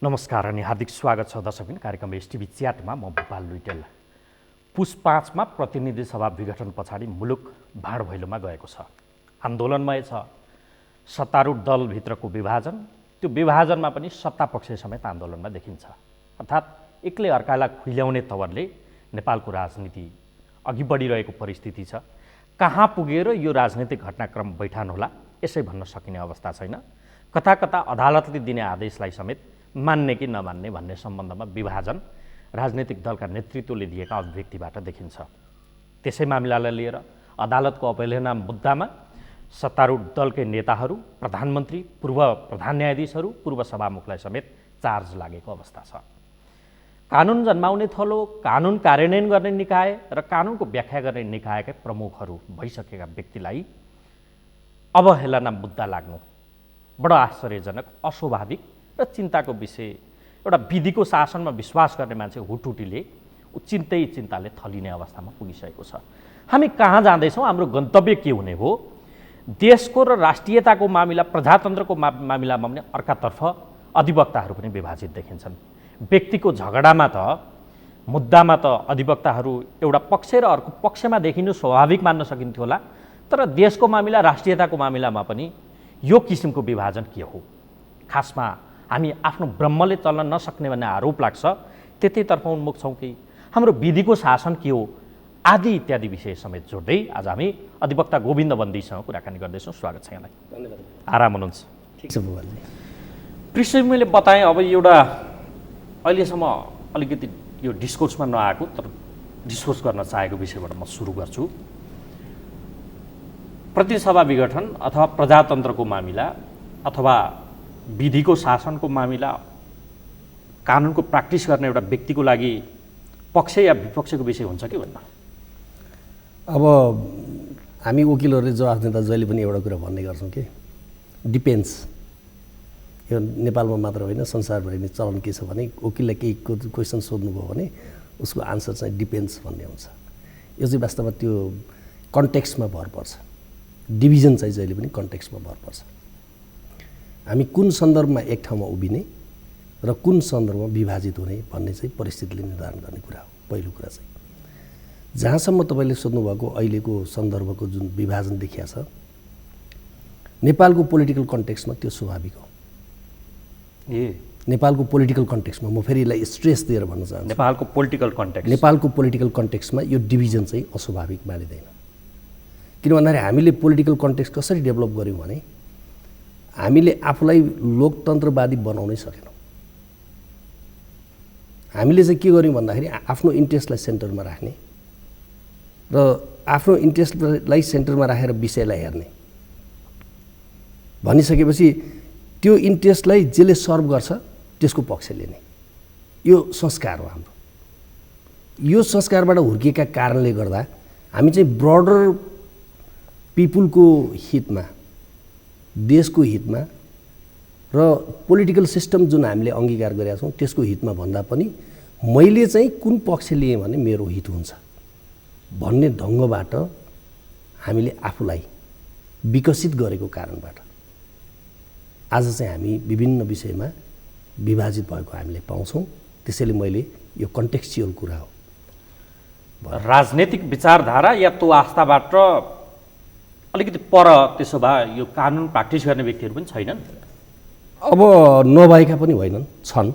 नमस्कार अनि हार्दिक स्वागत छ दर्शकबिन कार्यक्रम एसटिभी च्याटमा। म भोपाल लुइटेल। पुस 5 मा प्रतिनिधि सभा विघटन पछाडि मुलुक भाँडभैलोमा गएको छ, आन्दोलनमय छ। सत्तारूढ दलभित्रको विभाजन, त्यो विभाजनमा पनि सत्तापक्ष समेत आन्दोलनमा देखिन्छ। अर्थात् एकले अर्कालाई खुइल्याउने तवरले नेपालको राजनीति अघि बढिरहेको परिस्थिति छ। कहाँ पुगेर यो राजनीतिक घटनाक्रम बैठान होला यसै भन्न सकिने अवस्था छैन। कता कता अदालतले दिने आदेशलाई समेत मान्ने कि नमान्ने भन्ने सम्बन्धमा विभाजन राजनीतिक दलका नेतृत्वले दिएका अभिव्यक्तिबाट देखिन्छ। त्यसै मामिलालाई लिएर अदालतको अवहेलना मुद्दामा सत्तारूढ दलकै नेताहरू, प्रधानमन्त्री, पूर्व प्रधान न्यायाधीशहरू, पूर्व सभामुखलाई समेत चार्ज लागेको अवस्था छ। कानुन जन्माउने थलो, कानुन कार्यान्वयन गर्ने निकाय र कानुनको व्याख्या गर्ने निकायकै प्रमुखहरू भइसकेका व्यक्तिलाई अवहेलना मुद्दा लाग्नु बडो आश्चर्यजनक, अस्वाभाविक र चिन्ताको विषय। एउटा विधिको शासनमा विश्वास गर्ने मान्छे हुटुटीले चिन्ताले थलिने अवस्थामा पुगिसकेको छ। हामी कहाँ जाँदैछौँ, हाम्रो गन्तव्य के हुने हो? देशको र राष्ट्रियताको मामिला, प्रजातन्त्रको मामिलामा पनि अर्कातर्फ अधिवक्ताहरू पनि विभाजित देखिन्छन्। व्यक्तिको झगडामा त, मुद्दामा त अधिवक्ताहरू एउटा पक्ष र अर्को पक्षमा देखिनु स्वाभाविक मान्न सकिन्थ्यो होला, तर देशको मामिला, राष्ट्रियताको मामिलामा पनि यो किसिमको विभाजन के हो? खासमा हामी आफ्नो ब्रह्मले चल्न नसक्ने भन्ने आरोप लाग्छ, त्यतैतर्फ उन्मुख छौँ कि हाम्रो विधिको शासन के हो आदि इत्यादि विषय समेत जोड्दै आज हामी अधिवक्ता गोविन्द बन्दीसँग कुराकानी गर्दैछौँ। स्वागत छ यहाँलाई। धन्यवाद। आराम हुनुहुन्छ? ठिक छ भुवालजी। कृष्ण, मैले बताएँ अब एउटा अहिलेसम्म अलिकति यो डिस्कोर्समा नआएको तर डिस्कोर्स गर्न चाहेको विषयबाट म सुरु गर्छु। प्रतिसभा विघटन अथवा प्रजातन्त्रको मामिला अथवा विधिको शासनको मामिला, कानुनको प्र्याक्टिस गर्ने एउटा व्यक्तिको लागि पक्ष या विपक्षको विषय हुन्छ कि भन्नु? अब हामी वकिलहरूले जवाफ दिँदा जहिले पनि एउटा कुरा भन्ने गर्छौँ कि डिपेन्ड्स। यो नेपालमा मात्र होइन, संसारभरि नै चलन के छ भने वकिललाई केही क्वेसन सोध्नुभयो भने उसको आन्सर चाहिँ डिपेन्ड्स भन्ने हुन्छ। यो चाहिँ वास्तवमा त्यो कन्टेक्स्टमा भर पर्छ। डिभिजन चाहिँ जहिले पनि कन्टेक्स्टमा भर पर्छ। हामी कुन सन्दर्भमा एक ठाउँमा उभिने र कुन सन्दर्भमा विभाजित हुने भन्ने चाहिँ परिस्थितिले निर्धारण गर्ने कुरा हो। पहिलो कुरा चाहिँ जहाँसम्म तपाईँले सोध्नुभएको अहिलेको सन्दर्भको जुन विभाजन देखिया छ, नेपालको पोलिटिकल कन्टेक्स्टमा त्यो स्वाभाविक हो। नेपालको पोलिटिकल कन्टेक्स्टमा म फेरि यसलाई स्ट्रेस दिएर भन्न चाहन्छु, नेपालको पोलिटिकल कन्टेक्स्टमा यो डिभिजन चाहिँ अस्वाभाविक मानिँदैन। किन भन्दाखेरि हामीले पोलिटिकल कन्टेक्स्ट कसरी डेभलप गऱ्यौँ भने हामीले आफूलाई लोकतन्त्रवादी बनाउनै सकेनौँ। हामीले चाहिँ के गर्यौँ भन्दाखेरि आफ्नो इन्ट्रेस्टलाई सेन्टरमा राख्ने र आफ्नो इन्ट्रेस्टलाई सेन्टरमा राखेर विषयलाई हेर्ने भनिसकेपछि त्यो इन्ट्रेस्टलाई जसले सर्भ गर्छ त्यसको पक्ष लिने, यो संस्कार हो हाम्रो। यो संस्कारबाट हुर्किएका कारणले गर्दा हामी चाहिँ ब्रडर पिपुलको हितमा, देशको हितमा र पोलिटिकल सिस्टम जुन हामीले अङ्गीकार गरेका छौँ त्यसको हितमा भन्दा पनि मैले चाहिँ कुन पक्ष लिएँ भने मेरो हित हुन्छ भन्ने ढङ्गबाट हामीले आफूलाई विकसित गरेको कारणबाट आज चाहिँ हामी विभिन्न विषयमा विभाजित भएको हामीले पाउँछौँ। त्यसैले मैले यो कन्टेक्स्चुअल कुरा हो। राजनैतिक विचारधारा या त्यो आस्थाबाट अलिकति पर त्यसो भए यो कानुन प्र्याक्टिस गर्ने व्यक्तिहरू पनि छैनन्? अब नभएका पनि होइनन्, छन्।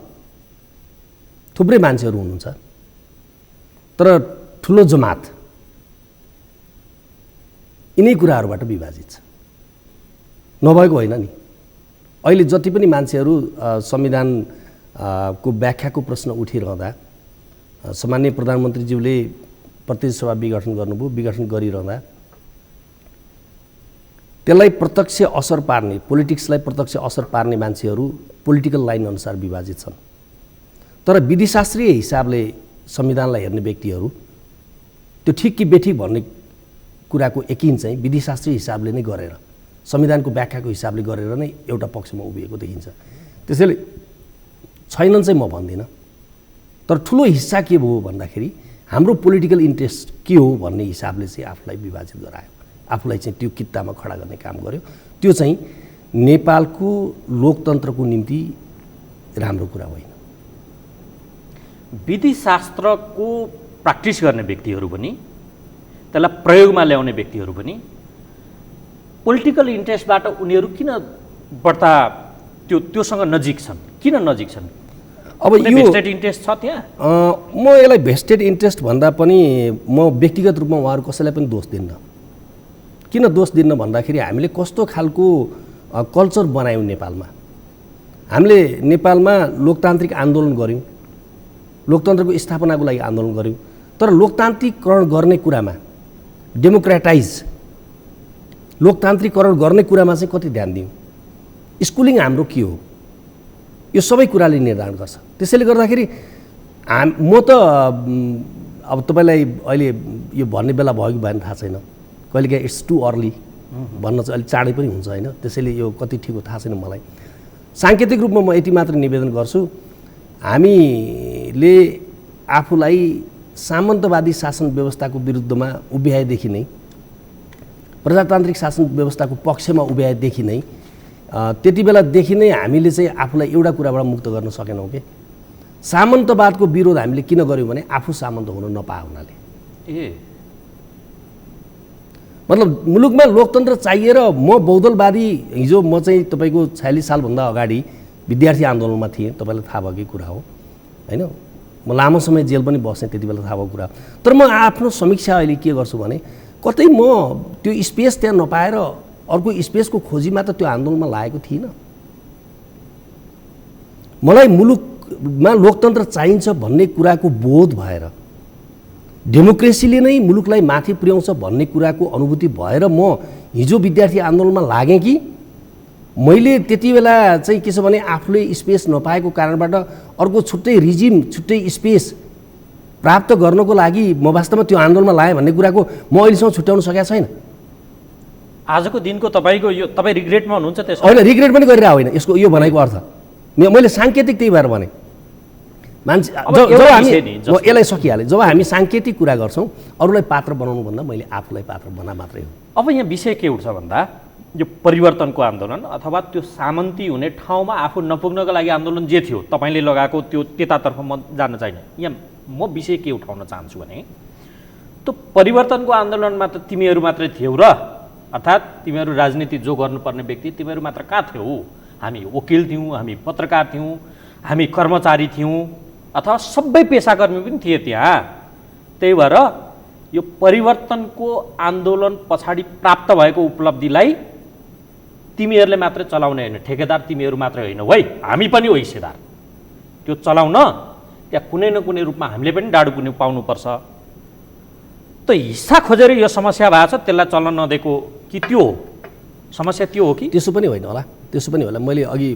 थुप्रै मान्छेहरू हुनुहुन्छ, तर ठुलो जमात यिनै कुराहरूबाट विभाजित छ। नभएको होइन नि। अहिले जति पनि मान्छेहरू संविधानको व्याख्याको प्रश्न उठिरहँदा सामान्य प्रधानमन्त्रीज्यूले प्रतिनिधि सभा विघटन गर्नुभयो, विघटन गरिरहँदा त्यसलाई प्रत्यक्ष असर पार्ने, पोलिटिक्सलाई प्रत्यक्ष असर पार्ने मान्छेहरू पोलिटिकल लाइन अनुसार विभाजित छन्। तर विधिशास्त्रीय हिसाबले संविधानलाई हेर्ने व्यक्तिहरू त्यो ठिक कि बेठिक भन्ने कुराको यकिन चाहिँ विधिशास्त्रीय हिसाबले नै गरेर, संविधानको व्याख्याको हिसाबले गरेर नै एउटा पक्षमा उभिएको देखिन्छ। त्यसैले छैनन् चाहिँ म भन्दिनँ, तर ठुलो हिस्सा के भयो भन्दाखेरि हाम्रो पोलिटिकल इन्ट्रेस्ट के हो भन्ने हिसाबले चाहिँ आफूलाई विभाजित गरायो, आफूलाई चाहिँ त्यो कित्तामा खडा गर्ने काम गर्यो। त्यो चाहिँ नेपालको लोकतन्त्रको निम्ति राम्रो कुरा होइन। विधिशास्त्रको प्र्याक्टिस गर्ने व्यक्तिहरू पनि, त्यसलाई प्रयोगमा ल्याउने व्यक्तिहरू पनि पोलिटिकल इन्ट्रेस्टबाट उनीहरू किन बढ्ता त्योसँग नजिक छन्? किन नजिक छन्? अब यो भेस्टेड इन्ट्रेस्ट छ त्यहाँ? म यसलाई भेस्टेड इन्ट्रेस्ट भन्दा पनि म व्यक्तिगत रूपमा उहाँहरू कसैलाई पनि दोष दिन्न। किन दोष दिन्न भन्दाखेरि हामीले कस्तो खालको कल्चर बनायौँ नेपालमा। हामीले नेपालमा लोकतान्त्रिक आन्दोलन गऱ्यौँ, लोकतन्त्रको स्थापनाको लागि आन्दोलन गऱ्यौँ, तर लोकतान्त्रिकरण गर्ने कुरामा, डेमोक्रेटाइज लोकतान्त्रिकरण गर्ने कुरामा चाहिँ कति ध्यान दियौँ? स्कुलिङ हाम्रो के हो, यो सबै कुराले निर्धारण गर्छ। त्यसैले गर्दाखेरि म त अब तपाईँलाई अहिले यो भन्ने बेला भयो कि भएन थाहा छैन, कहिलेकाहीँ इट्स टु अर्ली भन्न चाहिँ अलिक चाँडै पनि हुन्छ होइन, त्यसैले यो कति ठिक हो थाहा छैन मलाई। साङ्केतिक रूपमा म यति मात्र निवेदन गर्छु, हामीले आफूलाई सामन्तवादी शासन व्यवस्थाको विरुद्धमा उभ्याएदेखि नै, प्रजातान्त्रिक शासन व्यवस्थाको पक्षमा उभ्याएदेखि नै, त्यति बेलादेखि नै हामीले चाहिँ आफूलाई एउटा कुराबाट मुक्त गर्न सकेनौँ कि सामन्तवादको विरोध हामीले किन गऱ्यौँ भने आफू सामन्त हुन नपाए हुनाले। मतलब मुलुकमा लोकतन्त्र चाहिएर म बहुदलवादी, हिजो म चाहिँ तपाईँको 46 सालभन्दा अगाडि विद्यार्थी आन्दोलनमा थिएँ, तपाईँलाई थाहा भएकै कुरा हो होइन। म लामो समय जेल पनि बसेँ, त्यति बेला थाहा भएको कुरा। तर म आफ्नो समीक्षा अहिले के गर्छु भने कतै म त्यो स्पेस त्यहाँ नपाएर अर्को स्पेसको खोजीमा त त्यो आन्दोलनमा लागेको थिइनँ। मलाई मुलुकमा लोकतन्त्र चाहिन्छ भन्ने कुराको बोध भएर, डेमोक्रेसीले नै मुलुकलाई माथि पुर्याउँछ भन्ने कुराको अनुभूति भएर म हिजो विद्यार्थी आन्दोलनमा लागेँ कि मैले त्यति बेला चाहिँ के छ भने आफूले स्पेस नपाएको कारणबाट अर्को छुट्टै रिजिम, छुट्टै स्पेस प्राप्त गर्नको लागि म वास्तवमा त्यो आन्दोलनमा लागेँ भन्ने कुराको म अहिलेसम्म छुट्याउन सकेको छैन। आजको दिनको तपाईँको यो तपाईँ रिग्रेटमा हुनुहुन्छ? त्यसो होइन, रिग्रेट पनि गरिरहेको होइन यसको यो भनेको अर्थ। मैले साङ्केतिक त्यही भएर भने मान्छे जब हामी यसलाई सकिहालेँ, जब हामी साङ्केतिक कुरा गर्छौँ अरूलाई पात्र बनाउनुभन्दा मैले आफूलाई पात्र बना मात्रै हो। अब यहाँ विषय के उठ्छ भन्दा यो परिवर्तनको आन्दोलन अथवा त्यो सामन्ती हुने ठाउँमा आफू नपुग्नको लागि आन्दोलन जे थियो तपाईँले लगाएको त्यो त्यतातर्फ म जान्न चाहिने। यहाँ म विषय के उठाउन चाहन्छु भने त्यो परिवर्तनको आन्दोलनमा त तिमीहरू मात्रै थियौ र, अर्थात् तिमीहरू राजनीति जो गर्नुपर्ने व्यक्ति तिमीहरू मात्र कहाँ थियौ? हामी वकिल थियौँ, हामी पत्रकार थियौँ, हामी कर्मचारी थियौँ, अथवा सबै पेसाकर्मी पनि थिए त्यहाँ। त्यही भएर यो परिवर्तनको आन्दोलन पछाडि प्राप्त भएको उपलब्धिलाई तिमीहरूले मात्रै चलाउने होइन, ठेकेदार तिमीहरू मात्रै होइन है, हामी पनि हो हिस्सेदार। त्यो चलाउन त्यहाँ कुनै न कुनै रूपमा हामीले पनि डाडु पाउनुपर्छ। त हिस्सा खोजेर यो समस्या भएको छ, त्यसलाई चल्न नदिएको कि त्यो हो समस्या? त्यो हो कि त्यसो पनि होइन होला, त्यसो पनि होला। मैले अघि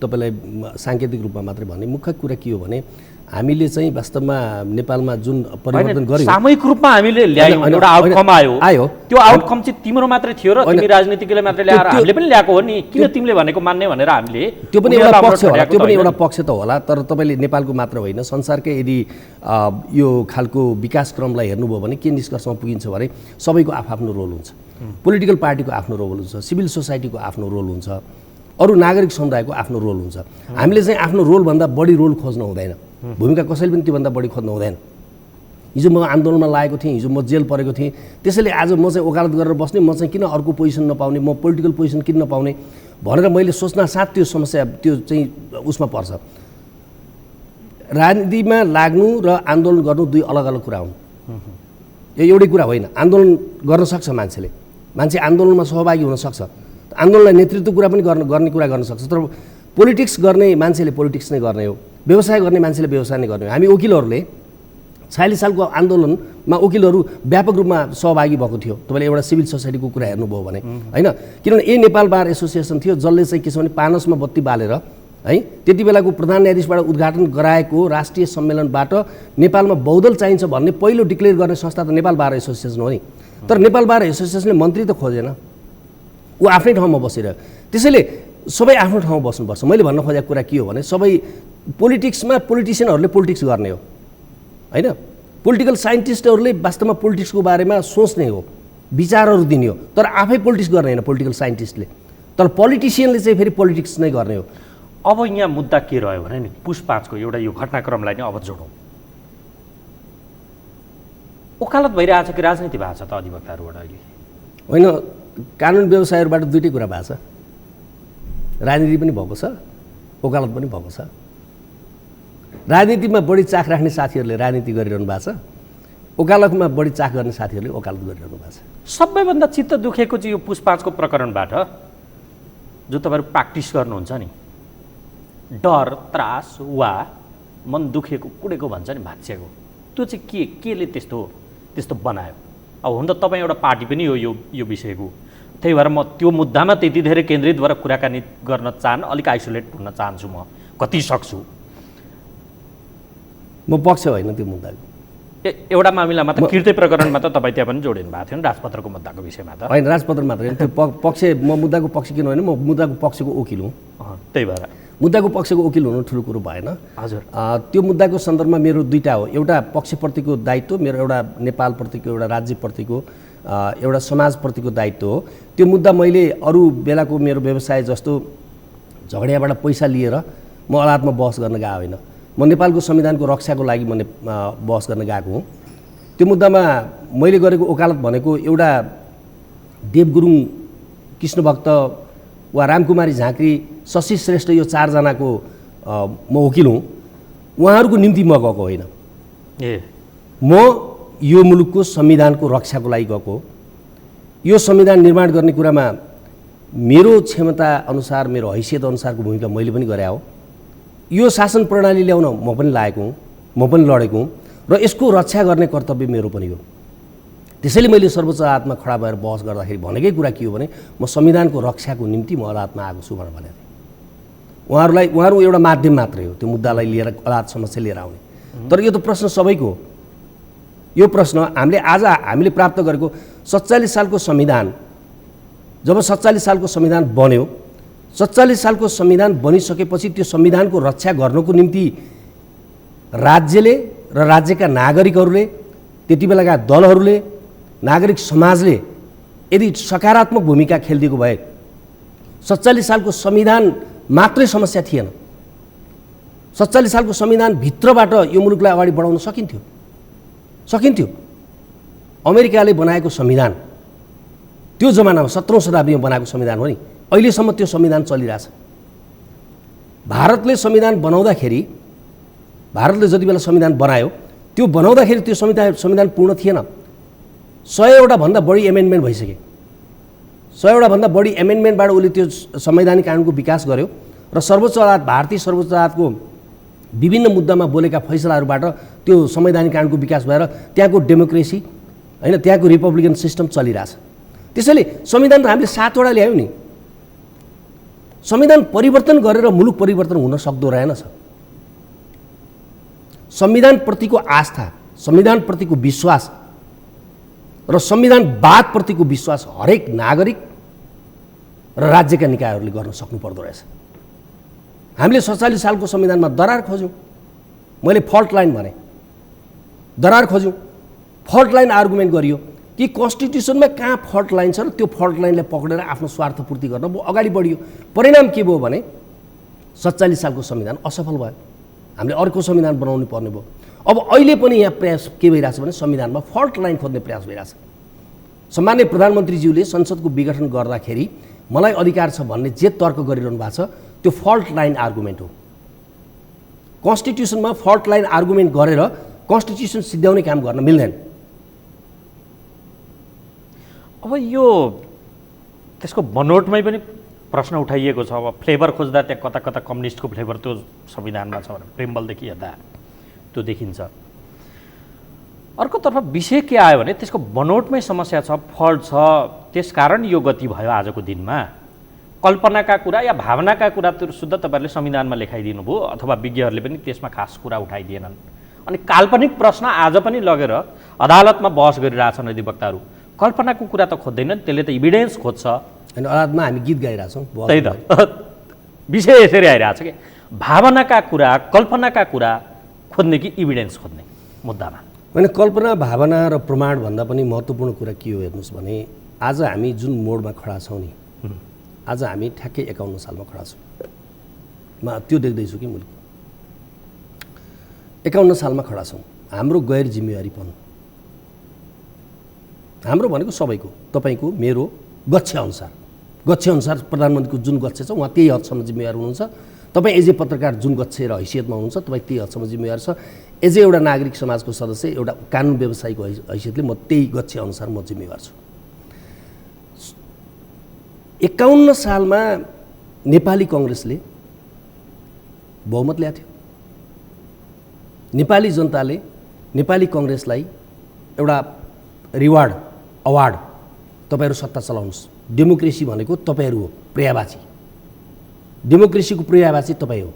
तपाईँलाई साङ्केतिक रूपमा मात्रै भने मुख्य कुरा के हो भने हामीले चाहिँ वास्तवमा नेपालमा जुन परिवर्तन गर्यौँ, सामूहिक रूपमा हामीले ल्यायौँ, एउटा आउटकम आयो। त्यो आउटकम चाहिँ तिम्रो मात्रै थियो र तिमी राजनीतिज्ञले मात्रै ल्याएर हामीले पनि ल्याएको हो नि, किन तिमीले भनेको मान्ने भनेर हामीले? त्यो पनि एउटा पक्ष होला, त्यो पनि एउटा पक्ष त होला। तर तपाईँले नेपालको मात्र होइन संसारकै यदि यो खालको विकासक्रमलाई हेर्नुभयो भने के निष्कर्षमा पुगिन्छ भने सबैको आफ्नो रोल हुन्छ। पोलिटिकल पार्टीको आफ्नो रोल हुन्छ, सिभिल सोसाइटीको आफ्नो रोल हुन्छ, अरू नागरिक समुदायको आफ्नो रोल हुन्छ। हामीले चाहिँ आफ्नो रोलभन्दा बढी रोल खोज्नु हुँदैन, भूमिका कसैले पनि त्योभन्दा बढी खोज्नु हुँदैन। हिजो म आन्दोलनमा लागेको थिएँ, हिजो म जेल परेको थिएँ, त्यसैले आज म चाहिँ वकालत गरेर बस्ने, म चाहिँ किन अर्को पोजिसन नपाउने, म पोलिटिकल पोजिसन किन नपाउने भनेर मैले सोच्न साथ त्यो समस्या त्यो चाहिँ उसमा पर्छ। राजनीतिमा लाग्नु र आन्दोलन गर्नु दुई अलग अलग कुरा हुन्। यो एउटै कुरा होइन। आन्दोलन गर्न सक्छ मान्छे आन्दोलनमा सहभागी हुन सक्छ, आन्दोलनलाई नेतृत्व कुरा पनि गर्ने कुरा गर्न सक्छ। तर पोलिटिक्स गर्ने मान्छेले पोलिटिक्स नै गर्ने हो, व्यवसाय गर्ने मान्छेले व्यवसाय नै गर्ने हो। हामी वकिलहरूले 46 सालको आन्दोलनमा वकिलहरू व्यापक रूपमा सहभागी भएको थियो। तपाईँले एउटा सिभिल सोसाइटीको कुरा हेर्नुभयो भने होइन, किनभने नेपाल बार एसोसिएसन थियो जसले चाहिँ के छ भने पानसमा बत्ती बालेर है त्यति बेलाको प्रधान न्यायाधीशबाट उद्घाटन गराएको राष्ट्रिय सम्मेलनबाट नेपालमा बहुदल चाहिन्छ भन्ने पहिलो डिक्लेयर गर्ने संस्था त नेपाल बार एसोसिएसन हो नि। तर नेपाल बार एसोसिएसनले मन्त्री त खोजेन, ऊ आफ्नै ठाउँमा बसिरह्यो। त्यसैले सबै आफ्नो ठाउँमा बस्नुपर्छ। मैले भन्न खोजेको कुरा के हो भने सबै पोलिटिक्समा पोलिटिसियनहरूले पोलिटिक्स गर्ने हो होइन, पोलिटिकल साइन्टिस्टहरूले वास्तवमा पोलिटिक्सको बारेमा सोच्ने हो, विचारहरू दिने हो, तर आफै पोलिटिक्स गर्ने होइन पोलिटिकल साइन्टिस्टले। तर पोलिटिसियनले चाहिँ फेरि पोलिटिक्स नै गर्ने हो। अब यहाँ मुद्दा के रह्यो भने नि पुस 5 को एउटा यो घटनाक्रमलाई नै अब जोडौँ। वकालत भइरहेछ कि राजनीति भएको छ त अधिवक्ताहरूबाट अहिले? होइन, कानुन व्यवसायहरूबाट दुइटै कुरा भएको छ। राजनीति पनि भएको छ, वकालत पनि भएको छ। राजनीतिमा बढी चाख राख्ने साथीहरूले राजनीति गरिरहनु भएको छ, वकालतमा बढी चाख गर्ने साथीहरूले वकालत गरिरहनु भएको छ। सबैभन्दा चित्त दुखेको चाहिँ यो पुस 5 को प्रकरणबाट जो तपाईँहरू प्र्याक्टिस गर्नुहुन्छ नि, डर, त्रास वा मन दुखेको कुडेको भन्छ नि भाँचिएको, त्यो चाहिँ केले त्यस्तो बनायो? अब हुन त तपाईँ एउटा पार्टी पनि हो यो विषयको, त्यही भएर म त्यो मुद्दामा त्यति धेरै केन्द्रित भएर कुराकानी गर्न अलिक आइसोलेट हुन चाहन्छु। म कति सक्छु। म पक्ष होइन त्यो मुद्दाको। एउटा मामिलामा त किर्ते प्रकरणमा त तपाईँ त्यहाँ पनि जोडिनु भएको थियो नि राजपत्रको मुद्दाको विषयमा त? होइन, राजपत्र मात्र होइन, त्यो पक्ष, म मुद्दाको पक्ष किन होइन, म मुद्दाको पक्षको वकिल हुँ। त्यही भएर मुद्दाको पक्षको वकिल हुनु ठुलो कुरो भएन। हजुर, त्यो मुद्दाको सन्दर्भमा मेरो दुईटा हो, एउटा पक्षप्रतिको दायित्व, मेरो एउटा नेपालप्रतिको, एउटा राज्यप्रतिको, एउटा समाजप्रतिको दायित्व हो। त्यो मुद्दा मैले अरू बेलाको मेरो व्यवसाय जस्तो झगडियाबाट पैसा लिएर म अदालतमा बहस गर्न गएको होइन। म नेपालको संविधानको रक्षाको लागि म बहस गर्न गएको हुँ। त्यो मुद्दामा मैले गरेको वकालत भनेको एउटा देव गुरुङ, कृष्णभक्त वा रामकुमारी झाँक्री, शशि श्रेष्ठ, यो चारजनाको म वकिल हुँ। उहाँहरूको निम्ति म गएको होइन। म यो मुलुकको संविधानको रक्षाको लागि गएको। यो संविधान निर्माण गर्ने कुरामा मेरो क्षमता अनुसार, मेरो हैसियत अनुसारको भूमिका मैले पनि गरे हो। यो शासन प्रणाली ल्याउन म पनि लागेको हुँ, म पनि लडेको हुँ र यसको रक्षा गर्ने कर्तव्य मेरो पनि हो। त्यसैले मैले सर्वोच्च अदालतमा खडा भएर बहस गर्दाखेरि भनेकै कुरा के हो भने म संविधानको रक्षाको निम्ति म अदालतमा आएको छु भनेर भनेको थिएँ। उहाँहरू एउटा माध्यम मात्रै हो त्यो मुद्दालाई लिएर अदालत समक्ष लिएर आउने। तर यो त प्रश्न सबैको हो। यो प्रश्न हामीले प्राप्त गरेको 47 सालको संविधान, जब 47 सालको संविधान बन्यो, 47 सालको संविधान बनिसकेपछि त्यो संविधानको रक्षा गर्नको निम्ति राज्यले र राज्यका नागरिकहरूले, त्यति बेलाका दलहरूले, नागरिक समाजले यदि सकारात्मक भूमिका खेलिदिएको भए 47 सालको संविधान मात्रै समस्या थिएन। 47 सालको संविधानभित्रबाट यो मुलुकलाई अगाडि बढाउन सकिन्थ्यो। अमेरिकाले बनाएको संविधान त्यो जमानामा 17औं शताब्दीमा बनाएको संविधान हो नि, अहिलेसम्म त्यो संविधान चलिरहेछ। भारतले संविधान बनाउँदाखेरि, भारतले जति बेला संविधान बनायो, त्यो बनाउँदाखेरि त्यो संविधान पूर्ण थिएन। 100 भन्दा बढी एमेन्डमेन्ट भइसके। 100 भन्दा बढी एमेन्डमेन्टबाट उसले त्यो संवैधानिक कानुनको विकास गर्यो र सर्वोच्च अदालत, भारतीय सर्वोच्च अदालतको विभिन्न मुद्दामा बोलेका फैसलाहरूबाट त्यो संवैधानिक कानुनको विकास भएर त्यहाँको डेमोक्रेसी, होइन, त्यहाँको रिपब्लिकन सिस्टम चलिरहेछ। त्यसैले संविधान त हामीले 7 वटा ल्यायौँ नि। संविधान परिवर्तन गरेर मुलुक परिवर्तन हुन सक्दो रहेनछ। संविधानप्रतिको आस्था, संविधानप्रतिको विश्वास र संविधानवादप्रतिको विश्वास हरेक नागरिक र राज्यका निकायहरूले गर्न सक्नुपर्दो रहेछ। हामीले 47 सालको संविधानमा दरार खोज्यौँ। मैले फल्ट लाइन भने, दरार खोज्यौँ, फल्ट लाइन आर्गुमेन्ट गरियो कि कन्स्टिट्युसनमा कहाँ फल्ट लाइन छ र त्यो फल्ट लाइनलाई पक्रेर आफ्नो स्वार्थपूर्ति गर्न अगाडि बढियो। परिणाम के भयो भने 47 सालको संविधान असफल भयो। हामीले अर्को संविधान बनाउनु पर्ने भयो। अब अहिले पनि यहाँ प्रयास के भइरहेछ भने संविधानमा फल्ट लाइन खोज्ने प्रयास भइरहेछ। सम्माननीय प्रधानमन्त्रीज्यूले संसदको विघटन गर्दाखेरि मलाई अधिकार छ भन्ने जे तर्क गरिरहनु भएको छ त्यो फल्ट लाइन आर्गुमेन्ट हो। कन्स्टिट्युसनमा फल्ट लाइन आर्गुमेन्ट गरेर कन्स्टिट्युसन सिद्ध्याउने काम गर्न मिल्दैन। अब यो त्यसको बनोटमै पनि प्रश्न उठाइएको छ। अब फ्लेभर खोज्दा त्यहाँ कता कता कम्युनिस्टको फ्लेभर त्यो संविधानमा छ भने प्रेमबलदेखि हेर्दा त्यो देखिन्छ। अर्कोतर्फ विषय के आयो भने त्यसको बनोटमै समस्या छ, फल्ट छ, त्यसकारण यो गति भयो आजको दिनमा। कल्पनाका कुरा या भावनाका कुरा शुद्ध तपाईँहरूले संविधानमा लेखाइदिनु भयो अथवा विज्ञहरूले पनि त्यसमा खास कुरा उठाइदिएनन्। अनि काल्पनिक प्रश्न आज पनि लगेर अदालतमा बहस गरिरहेछन् अधिवक्ताहरू। कल्पनाको कुरा त खोज्दैनन्, त्यसले त इभिडेन्स खोज्छ। अनि अदालतमा हामी गीत गाइरहेछौँ। त्यही त विषय यसरी आइरहेछ कि भावनाका कुरा, कल्पनाका कुरा खोज्ने कि इभिडेन्स खोज्ने मुद्दामा। होइन, कल्पना, भावना र प्रमाण भन्दा पनि महत्त्वपूर्ण कुरा के हो हेर्नुहोस् भने आज हामी जुन मोडमा खडा छौँ नि, आज हामी ठ्याक्कै 51 सालमा खडा छौँ। त्यो देख्दैछु कि मुलुक 51 सालमा खडा छौँ। हाम्रो गैर जिम्मेवारीपन, हाम्रो भनेको सबैको, तपाईँको मेरो गच्छेअनुसार प्रधानमन्त्रीको जुन गच्छे छ उहाँ त्यही हदसम्म जिम्मेवार हुनुहुन्छ। तपाईँ एज ए पत्रकार जुन गच्छे र हैसियतमा हुनुहुन्छ तपाईँ त्यही हदसम्म जिम्मेवार छ। एज ए एउटा नागरिक समाजको सदस्य, एउटा कानुन व्यवसायीको हैसियतले म त्यही गच्छे अनुसार म जिम्मेवार छु। 51 सालमा नेपाली कङ्ग्रेसले बहुमत ल्याएको थियो। नेपाली जनताले नेपाली कङ्ग्रेसलाई एउटा रिवार्ड, अवार्ड, तपाईँहरू सत्ता चलाउनुहोस्, डेमोक्रेसी भनेको तपाईँहरू हो, पर्यायवाची, डेमोक्रेसीको पर्यायवाची तपाईँ हो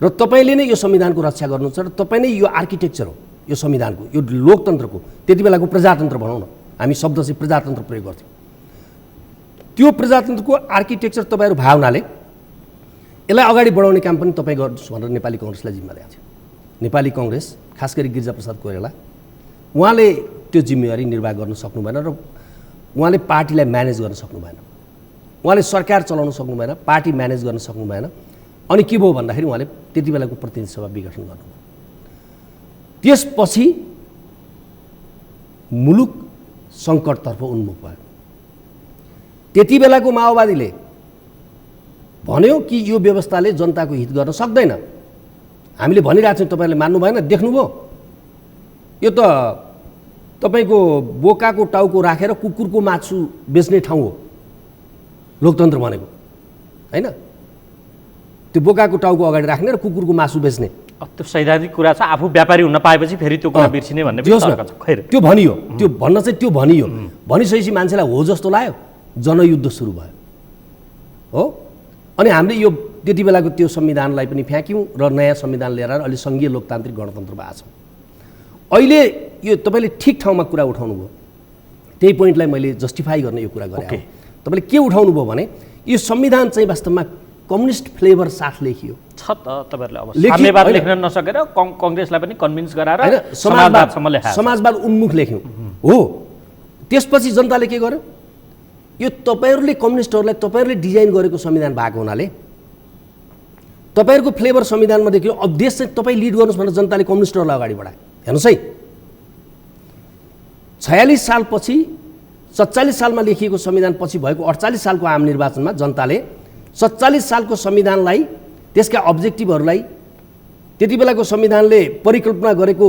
र तपाईँले नै यो संविधानको रक्षा गर्नुहुन्छ र तपाईँ नै यो आर्किटेक्चर हो यो संविधानको, यो लोकतन्त्रको, त्यति बेलाको प्रजातन्त्र भनौँ न, हामी शब्द चाहिँ प्रजातन्त्र प्रयोग गर्थ्यौँ। त्यो प्रजातन्त्रको आर्किटेक्चर तपाईँहरू भए हुनाले यसलाई अगाडि बढाउने काम पनि तपाईँ गर्नुहोस् भनेर नेपाली कङ्ग्रेसलाई जिम्मा दिएको थियो। नेपाली कङ्ग्रेस, खास गरी गिरिजाप्रसाद कोइराला, उहाँले त्यो जिम्मेवारी निर्वाह गर्न सक्नु भएन र उहाँले पार्टीलाई म्यानेज गर्न सक्नु भएन, उहाँले सरकार चलाउन सक्नु भएन, पार्टी म्यानेज गर्न सक्नु भएन। अनि के भयो भन्दाखेरि उहाँले त्यति बेलाको प्रतिनिधि सभा विघटन गर्नुभयो। त्यसपछि मुलुक सङ्कटतर्फ उन्मुख भयो। त्यति बेलाको माओवादीले भन्यो कि यो व्यवस्थाले जनताको हित गर्न सक्दैन। हामीले भनिरहेको छौँ, तपाईँहरूले मान्नु भएन, देख्नुभयो, यो त तपाईँको बोकाको टाउको राखेर कुकुरको मासु बेच्ने ठाउँ हो लोकतन्त्र भनेको, होइन? त्यो बोकाको टाउको अगाडि राख्ने र कुकुरको मासु बेच्ने, त्यो सैद्धान्तिक कुरा छ। आफू व्यापारी हुन पाएपछि फेरि त्यो कुरा बिर्सिने भन्ने त्यो भनियो, त्यो भन्न चाहिँ त्यो भनियो। भनिसकेपछि मान्छेलाई हो जस्तो लाग्यो, जनयुद्ध सुरु भयो हो। अनि हामीले यो त्यति बेलाको त्यो संविधानलाई पनि फ्याँक्यौँ र नयाँ संविधान लिएर अहिले सङ्घीय लोकतान्त्रिक गणतन्त्र भएको छ। अहिले यो तपाईँले ठिक ठाउँमा कुरा उठाउनु भयो, त्यही पोइन्टलाई मैले जस्टिफाई गर्न यो कुरा गरेँ। तपाईँले के उठाउनु भयो भने यो संविधान चाहिँ वास्तवमा कम्युनिस्ट फ्लेभर साथ लेखियो छ त। तपाईँहरूले अब साम्यवाद लेख्न नसकेर कङ्ग्रेसलाई पनि कन्भिन्स गराएर समाजवाद उन्मुख लेख्यौँ हो। त्यसपछि जनताले के गर्यो, यो तपाईँहरूले कम्युनिस्टहरूलाई तपाईँहरूले डिजाइन गरेको संविधान भएको हुनाले तपाईँहरूको फ्लेभर संविधानमा देखियो। अब देश चाहिँ तपाईँ लिड गर्नुहोस् भनेर जनताले कम्युनिस्टहरूलाई अगाडि बढायो। हेर्नुहोस् है, 46 सालपछि 47 सालमा लेखिएको संविधान पछि भएको 48 सालको आम निर्वाचनमा जनताले 47 सालको संविधानलाई, त्यसका अब्जेक्टिभहरूलाई, त्यति बेलाको संविधानले परिकल्पना गरेको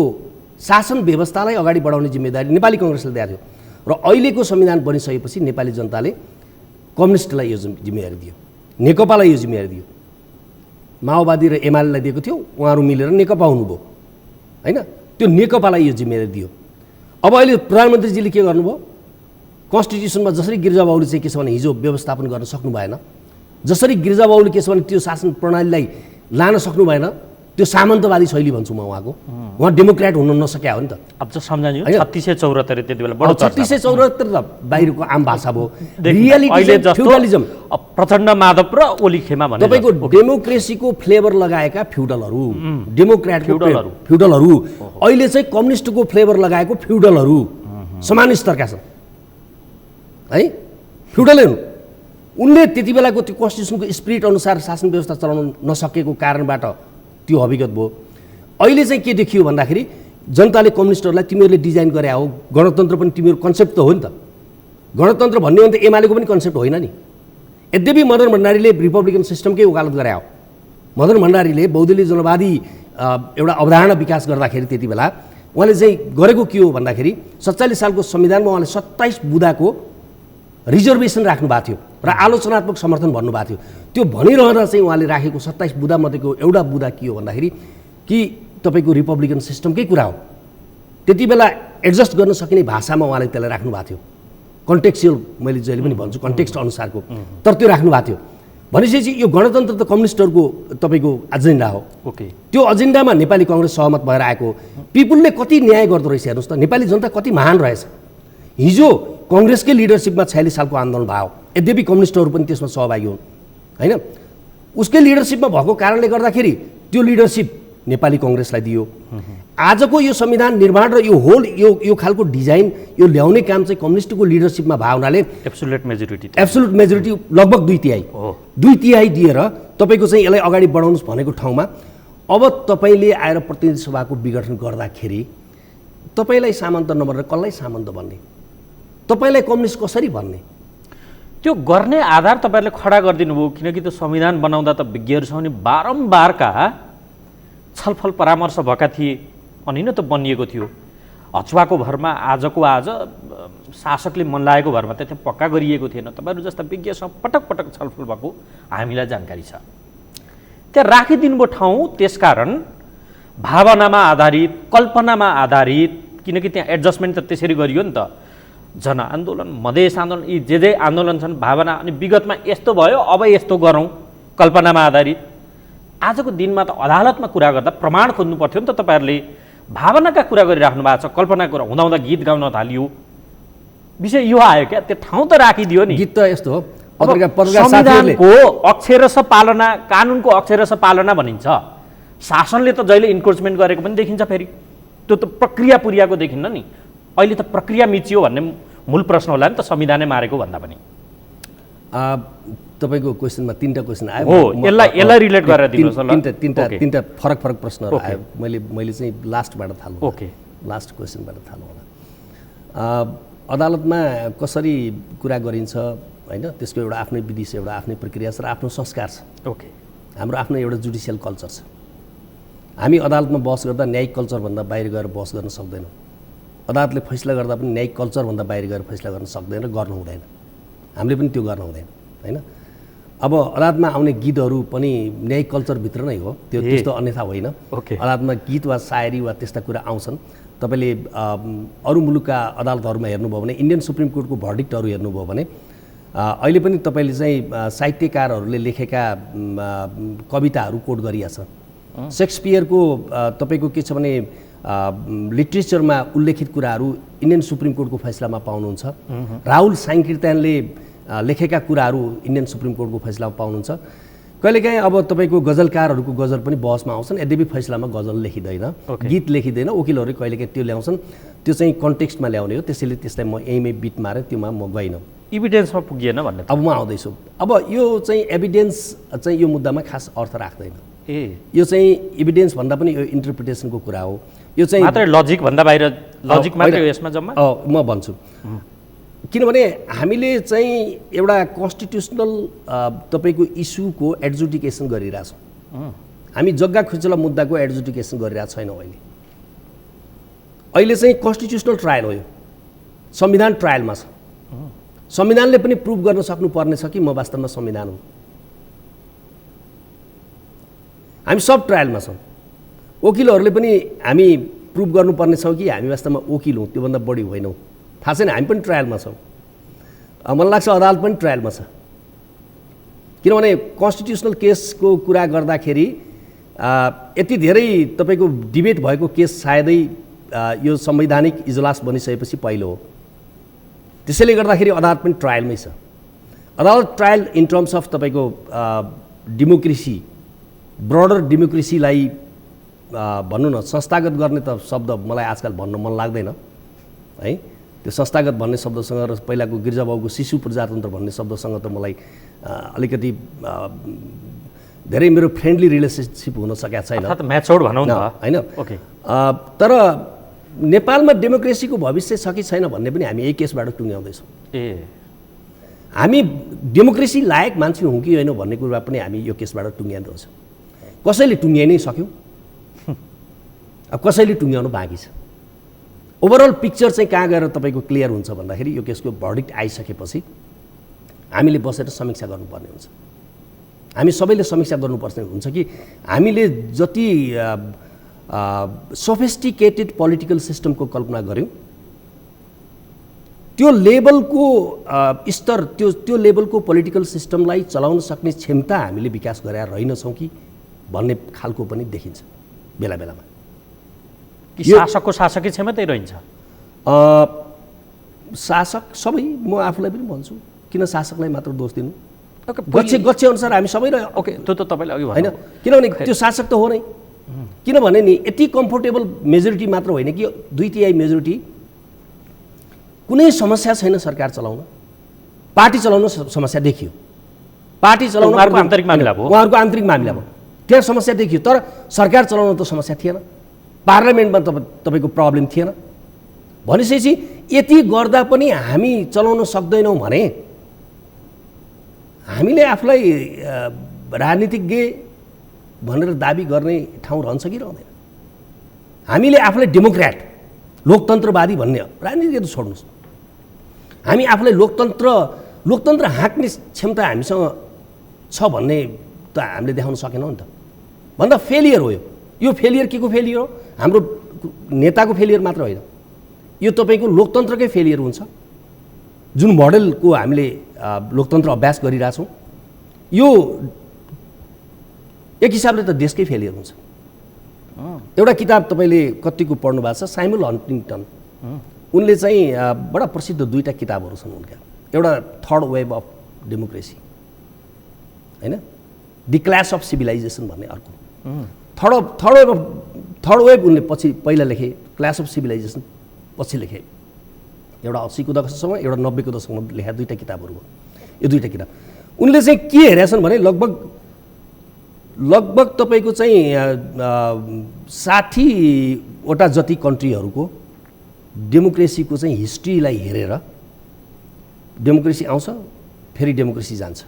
शासन व्यवस्थालाई अगाडि बढाउने जिम्मेदारी नेपाली कङ्ग्रेसले दिएको थियो। र अहिलेको संविधान बनिसकेपछि नेपाली जनताले कम्युनिस्टलाई यो जिम्मेवारी दियो, नेकपालाई यो जिम्मेवारी दियो। माओवादी र एमालेलाई दिएको थियो, उहाँहरू मिलेर नेकपा हुनुभयो, होइन? त्यो नेकपालाई यो जिम्मेवारी दियो। अब अहिले प्रधानमन्त्रीजीले के गर्नुभयो, कन्स्टिट्युसनमा जसरी गिरिजाबाबुले चाहिँ के छ भने हिजो व्यवस्थापन गर्न सक्नु भएन, जसरी गिरिजाबाबुले के छ भने त्यो शासन प्रणालीलाई लान सक्नु भएन, त्यो सामन्तवादी शैली भन्छु म उहाँको। उहाँ डेमोक्रेट हुन नसक्या हो नि त। अब चाहिँ सम्झाइयो 3674 त्यति बेला बडो 3674 त बाहिरको आम भाषा भयो। रियालिटी फ्युडलिजम, प्रचण्ड माधव र ओली खेमा भन्ने तपाईँको डेमोक्रेसीको फ्लेभर लगाएका फ्युडलहरू, डेमोक्रेटको फ्युडलहरू, अहिले चाहिँ कम्युनिस्टको फ्लेभर लगाएको फ्युडलहरू समान स्तरका छन् है, फ्युडलै हुन्। उनले त्यति बेलाको त्यो कन्स्टिट्युसनको स्पिरिट अनुसार शासन व्यवस्था चलाउन नसकेको कारणबाट त्यो हकीकत भयो। अहिले चाहिँ के देखियो भन्दाखेरि जनताले कम्युनिस्टहरूलाई तिमीहरूले डिजाइन गरे हो, गणतन्त्र पनि तिमीहरू कन्सेप्ट त हो नि त। गणतन्त्र भन्ने हो भने त एमालेको पनि कन्सेप्ट होइन नि। यद्यपि मदन भण्डारीले रिपब्लिकन सिस्टमकै वकालत गरे हो। मदन भण्डारीले बहुदलीय जनवादी एउटा अवधारणा विकास गर्दाखेरि त्यति बेला उहाँले चाहिँ गरेको के हो भन्दाखेरि 47 सालको संविधानमा उहाँले 27 बुँदाको रिजर्भेसन राख्नु भएको थियो र आलोचनात्मक समर्थन भन्नुभएको थियो। त्यो भनिरहँदा चाहिँ उहाँले राखेको 27 बुँदा मध्येको एउटा बुँदा के हो भन्दाखेरि कि तपाईँको रिपब्लिकन सिस्टमकै कुरा हो। त्यति बेला एडजस्ट गर्न सकिने भाषामा उहाँले त्यसलाई राख्नु भएको थियो, कन्टेक्चुअल, मैले जहिले पनि भन्छु कन्टेक्स्ट अनुसारको, तर त्यो राख्नु भएको थियो। भनेपछि यो गणतन्त्र त कम्युनिस्टहरूको तपाईँको एजेन्डा हो। त्यो एजेन्डामा नेपाली कङ्ग्रेस सहमत भएर आएको। पिपुलले कति न्याय गर्दो रहेछ हेर्नुहोस् त, नेपाली जनता कति महान रहेछ। हिजो कङ्ग्रेसकै लिडरसिपमा 46 सालको आन्दोलन भयो, यद्यपि कम्युनिस्टहरू पनि त्यसमा सहभागी हुन्, होइन? उसकै लिडरसिपमा भएको कारणले गर्दाखेरि त्यो लिडरसिप नेपाली कङ्ग्रेसलाई दियो। आजको यो संविधान निर्माण र यो होल यो खालको डिजाइन यो ल्याउने काम चाहिँ कम्युनिस्टको लिडरसिपमा भएको हुनाले एब्सोल्युट मेजोरिटी लगभग 2/3 हो। 2/3 दिएर तपाईँको चाहिँ यसलाई अगाडि बढाउनुहोस् भनेको ठाउँमा अब तपाईँले आएर प्रतिनिधि सभाको विघटन गर्दाखेरि तपाईँलाई सामन्त नबनेर कसलाई सामन्त भन्ने, तपाईँलाई कम्युनिस्ट कसरी भन्ने? त्यो गर्ने आधार तपाईँहरूले खडा गरिदिनु भयो, किनकि त्यो संविधान बनाउँदा त विज्ञहरूसँग नि बारम्बारका छलफल परामर्श भएका थिए अनि नै त बनिएको थियो। हचुवाको भरमा आजको आज शासकले मन लागेको भरमा त्यहाँ पक्का गरिएको थिएन। तपाईँहरू जस्ता विज्ञसँग पटक पटक छलफल भएको हामीलाई जानकारी छ। त्यहाँ राखिदिनु भयो ठाउँ, त्यसकारण भावनामा आधारित, कल्पनामा आधारित, किनकि त्यहाँ एडजस्टमेन्ट त त्यसरी गरियो नि त। जनआन्दोलन, मधेस आन्दोलन, यी जे आन्दोलन छन् भावना, अनि विगतमा यस्तो भयो अब यस्तो गरौँ कल्पनामा आधारित। आजको दिनमा त अदालतमा कुरा गर्दा प्रमाण खोज्नु पर्थ्यो नि त। तपाईँहरूले भावनाका कुरा गरिराख्नु भएको छ, कल्पनाको कुरा हुँदा गीत गाउन थालियो। विषय यो आयो क्या, त्यो ठाउँ त राखिदियो नि। गीत त यस्तो हो, संविधानको अक्षरश पालना, कानुनको अक्षरश पालना भनिन्छ। शासनले त जहिले इन्क्रोचमेन्ट गरेको पनि देखिन्छ। फेरि त्यो त प्रक्रिया पुर्याएको देखिन्न नि। अहिले त प्रक्रिया मिचियो भन्ने मूल प्रश्न होला नि त, संविधानै मारेको भन्दा पनि। तपाईँको क्वेसनमा 3टा क्वेसन आयो हो, यसलाई रिलेट गरेर दिनुहोस् ल। तीनटा फरक प्रश्नहरू आयो। मैले चाहिँ लास्टबाट थाल्नु। ओके, लास्ट क्वेसनबाट थाल्नु होला। अदालतमा कसरी कुरा गरिन्छ होइन, त्यसको एउटा आफ्नै विधि छ, एउटा आफ्नै प्रक्रिया छ र आफ्नो संस्कार छ। ओके, हाम्रो आफ्नो एउटा जुडिसियल कल्चर छ। हामी अदालतमा बहस गर्दा न्यायिक कल्चरभन्दा बाहिर गएर बहस गर्न सक्दैनौँ। अदालतले फैसला गर्दा पनि न्यायिक कल्चरभन्दा बाहिर गएर फैसला गर्न सक्दैन र गर्नु हुँदैन। हामीले पनि त्यो गर्न हुँदैन होइन। अब अदालतमा आउने गीतहरू पनि न्यायिक कल्चरभित्र नै हो, त्यो त्यस्तो अन्यथा होइन। अदालतमा गीत वा सायरी वा त्यस्ता कुरा आउँछन्। तपाईँले अरू मुलुकका अदालतहरूमा हेर्नुभयो भने, इन्डियन सुप्रिम कोर्टको भर्डिक्टहरू हेर्नुभयो भने अहिले पनि तपाईँले चाहिँ साहित्यकारहरूले लेखेका कविताहरू कोट गरिया छ। सेक्सपियरको तपाईँको के छ भने लिट्रेचरमा उल्लेखित कुराहरू इन्डियन सुप्रिम कोर्टको फैसलामा पाउनुहुन्छ। राहुल साङ्कीर्तनले लेखेका कुराहरू इन्डियन सुप्रिम कोर्टको फैसलामा पाउनुहुन्छ। कहिलेकाहीँ अब तपाईँको गजलकारहरूको गजल पनि बहसमा आउँछन्, यद्यपि फैसलामा गजल लेखिँदैन, गीत लेखिँदैन। वकिलहरूले कहिलेकाहीँ त्यो ल्याउँछन्, त्यो चाहिँ कन्टेक्स्टमा ल्याउने हो। त्यसैले त्यसलाई म यहीँमै बिट मारेँ, त्योमा म गइनँ। इभिडेन्समा पुगिएन भन्ने। अब म आउँदैछु। अब यो चाहिँ एभिडेन्स चाहिँ यो मुद्दामा खास अर्थ राख्दैन। यो चाहिँ इभिडेन्स भन्दा पनि यो इन्टरप्रिटेसनको कुरा हो। यो चाहिँ मात्रै लजिक भन्दा बाहिर, लजिक मात्रै यसमा जम्मा। म भन्छु, किनभने हामीले चाहिँ एउटा कन्स्टिट्युसनल तपाईँको इस्युको एडजुडिकेसन गरिरहेछौँ। हामी जग्गा खुचला मुद्दाको एडजुडिकेसन गरिरहेको छैनौँ। अहिले चाहिँ कन्स्टिट्युसनल ट्रायल हो, यो संविधान ट्रायलमा छ। संविधानले पनि प्रुभ गर्न सक्नुपर्ने छ कि म वास्तवमा संविधान हो। हामी सब ट्रायलमा छौँ। वकिलहरूले पनि हामी प्रुभ गर्नुपर्ने छौँ कि हामी वास्तवमा वकिल हौँ, त्योभन्दा बढी होइनौँ। थाहा छैन, हामी पनि ट्रायलमा छौँ। मलाई लाग्छ अदालत पनि ट्रायलमा छ। किनभने कन्स्टिट्युसनल केसको कुरा गर्दाखेरि यति धेरै तपाईँको डिबेट भएको केस सायदै यो संवैधानिक इजलास बनिसकेपछि पहिलो हो। त्यसैले गर्दाखेरि अदालत पनि ट्रायलमै छ। अदालत ट्रायल इन टर्म्स अफ तपाईँको डेमोक्रेसी, ब्रोडर डेमोक्रेसीलाई भन्नु न, संस्थागत गर्ने त शब्द मलाई आजकल भन्न मन लाग्दैन है। त्यो संस्थागत भन्ने शब्दसँग र पहिलाको गिर्जाबाबुको शिशु प्रजातन्त्र भन्ने शब्दसँग त मलाई अलिकति धेरै मेरो फ्रेन्डली रिलेसनसिप हुन सकेको छैन, म्याच्योर्ड भनौँ न होइन। तर नेपालमा डेमोक्रेसीको भविष्य छ कि छैन भन्ने पनि हामी यही केसबाट टुङ्ग्याउँदैछौँ। हामी डेमोक्रेसी लायक मान्छे हौँ कि होइन भन्ने कुरा पनि हामी यो केसबाट टुङ्ग्याउँदैछौँ। कसैले टुङ्ग्याइ नै सक्यौँ, अब कसैले टुङ्ग्याउनु बाँकी छ। ओभरअल पिक्चर चाहिँ कहाँ गएर तपाईँको क्लियर हुन्छ भन्दाखेरि यो केसको भर्डिक्ट आइसकेपछि हामीले बसेर समीक्षा गर्नुपर्ने हुन्छ। हामी सबैले समीक्षा गर्नुपर्ने हुन्छ कि हामीले जति सोफिस्टिकेटेड पोलिटिकल सिस्टमको कल्पना गऱ्यौँ, त्यो लेभलको स्तर, त्यो लेभलको पोलिटिकल सिस्टमलाई चलाउन सक्ने क्षमता हामीले विकास गरेर रहेनछौँ कि भन्ने खालको पनि देखिन्छ बेला बेलामा। कि शासकको शासकीय क्षमतै रहन्छ। शासक सबै, म आफूलाई पनि भन्छु, किन शासकलाई मात्र दोष दिनु? गच्छे अनुसार हामी सबै रह्यो। ओके, त्यो त तपाईँले अघि होइन, किनभने त्यो शासक त हो नै। किनभने नि यति कम्फोर्टेबल मेजोरिटी मात्र होइन कि 2/3 मेजोरिटी कुनै समस्या छैन सरकार चलाउन, पार्टी चलाउन समस्या देखियो, पार्टी चलाउन उहाँहरूको आन्तरिक मामिला भयो, उहाँहरूको आन्तरिक मामिला भयो, त्यहाँ समस्या देखियो। तर सरकार चलाउन त समस्या थिएन, पार्लियामेन्टमा तपाईँको प्रब्लम थिएन। भनेपछि यति गर्दा पनि हामी चलाउन सक्दैनौँ भने हामीले आफूलाई राजनीतिज्ञ भनेर दाबी गर्ने ठाउँ रहन्छ कि रहँदैन? हामीले आफूलाई डेमोक्रेट लोकतन्त्रवादी भन्ने, राजनीति त छोड्नुहोस्, हामी आफूलाई लोकतन्त्र हाँक्ने क्षमता हामीसँग छ भन्ने त हामीले देखाउन सकेनौँ नि त। भन्दा फेलियर हो यो फेलियर के को फेलियर हो? हाम्रो नेताको फेलियर मात्र होइन, यो तपाईँको लोकतन्त्रकै फेलियर हुन्छ। जुन मोडलको हामीले लोकतन्त्र अभ्यास गरिरहेछौँ यो एक हिसाबले त देशकै फेलियर हुन्छ। एउटा किताब तपाईँले कतिको पढ्नु भएको छ, साइमन हन्टिङटन, उनले चाहिँ बडा प्रसिद्ध 2टा किताबहरू छन् उनका। एउटा थर्ड वेभ अफ डेमोक्रेसी होइन, दि क्लास अफ सिभिलाइजेसन भन्ने अर्को। थर्ड वेभ उनले पछि पहिला लेखे, क्लास अफ सिभिलाइजेसन पछि लेखे। एउटा 80 को दशकसम्म, एउटा 90 को दशकमा लेखा 2टा किताबहरू हो यो 2टा किताब। उनले चाहिँ के हेरेछन् भने लगभग तपाईँको चाहिँ 60वटा जति कन्ट्रीहरूको डेमोक्रेसीको चाहिँ हिस्ट्रीलाई हेरेर डेमोक्रेसी आउँछ फेरि डेमोक्रेसी जान्छ,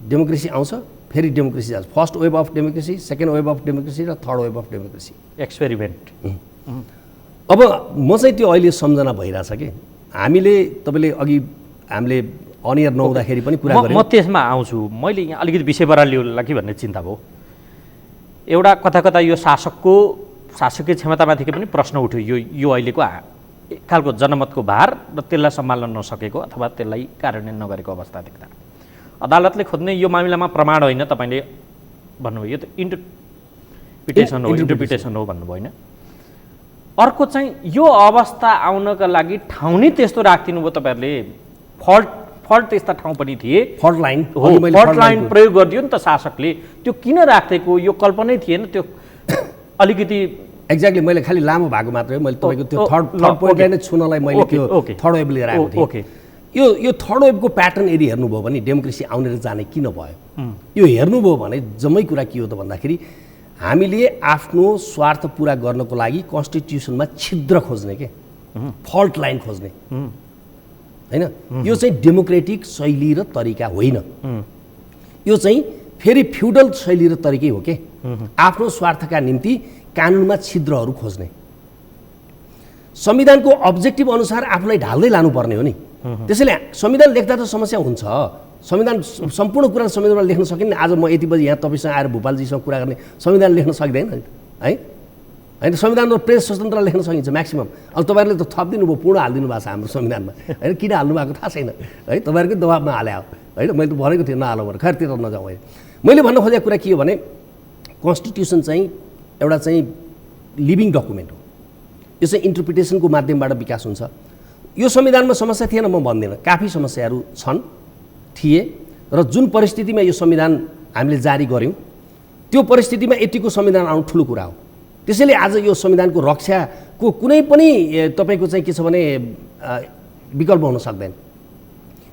डेमोक्रेसी आउँछ फेरि डेमोक्रेसी जान्छ। First wave of democracy, second wave of democracy र third wave of democracy experiment. अब म चाहिँ त्यो अहिले सम्झना भइरहेछ कि हामीले तपाईँले अघि हामीले अनियर नहुँदाखेरि पनि कुरा गऱ्यौँ। म त्यसमा आउँछु। मैले यहाँ अलिकति विषय बरालियोला कि भन्ने चिन्ता भयो। एउटा कता यो शासकीय क्षमतामाथिकै पनि प्रश्न उठ्यो। यो अहिलेको खालको जनमतको भार र त्यसलाई सम्हाल्न नसकेको अथवा त्यसलाई कार्यान्वयन नगरेको अवस्था देख्दा अदालतले खोज्ने यो मामिलामा प्रमाण होइन तपाईँले भन्नुभयो, यो त इन्टरप्रिटेसन हो भन्नुभयो होइन। अर्को चाहिँ यो अवस्था आउनका लागि ठाउँ नै त्यस्तो राखिदिनु भयो तपाईँहरूले। फल्ट त्यस्ता ठाउँ पनि थिए, फल्ट लाइन प्रयोग गरिदियो नि त शासकले। त्यो किन राखेको यो कल्पनै थिएन त्यो अलिकति एक्ज्याक्टली। मैले खालि लामो भएको मात्रै, मैले तपाईँको त्यो थर्ड पोइन्टलाई नै छुनलाई मैले त्यो थर्ड वेभ लिएर आएको थिएँ। यो थर्ड वेभको प्याटर्न यदि हेर्नुभयो भने डेमोक्रेसी आउने र जाने किन भयो, यो हेर्नुभयो भने जम्मै कुरा के हो त भन्दाखेरि हामीले आफ्नो स्वार्थ पुरा गर्नको लागि कन्स्टिट्युसनमा छिद्र खोज्ने के, फल्ट लाइन खोज्ने होइन। यो चाहिँ डेमोक्रेटिक शैली र तरिका होइन, यो चाहिँ फेरि फ्युडल शैली र तरिकै हो के। आफ्नो स्वार्थका निम्ति कानुनमा छिद्रहरू खोज्ने, संविधानको अब्जेक्टिभ अनुसार आफूलाई ढाल्दै लानुपर्ने हो नि। त्यसैले संविधान लेख्दा त समस्या हुन्छ, संविधान सम्पूर्ण कुरा संविधानमा लेख्न सकिन्न। आज म यति बजी यहाँ तपाईँसँग आएर भोपालजीसँग कुरा गर्ने संविधान लेख्न सक्दैन है होइन। संविधानमा प्रेस स्वतन्त्र लेख्न सकिन्छ म्याक्सिमम। अब तपाईँहरूले त थपिदिनु भयो, पूर्ण हालिदिनु भएको छ हाम्रो संविधानमा होइन। किन हाल्नु भएको थाहा छैन है, तपाईँहरूकै दबाबमा हाले हो होइन। मैले त भनेको थिएँ नहालौँ भनेर, खैर त्यो नजाउँ होइन। मैले भन्न खोजेको कुरा के हो भने कन्स्टिट्युसन चाहिँ एउटा चाहिँ लिभिङ डकुमेन्ट हो, यो चाहिँ इन्टरप्रिटेसनको माध्यमबाट विकास हुन्छ। यो संविधानमा समस्या थिएन म भन्दिनँ, काफी समस्याहरू छन्, थिए र जुन परिस्थितिमा यो संविधान हामीले जारी गऱ्यौँ त्यो परिस्थितिमा यतिको संविधान आउनु ठुलो कुरा हो। त्यसैले आज यो संविधानको रक्षाको कुनै पनि तपाईँको चाहिँ के छ भने विकल्प हुन सक्दैन।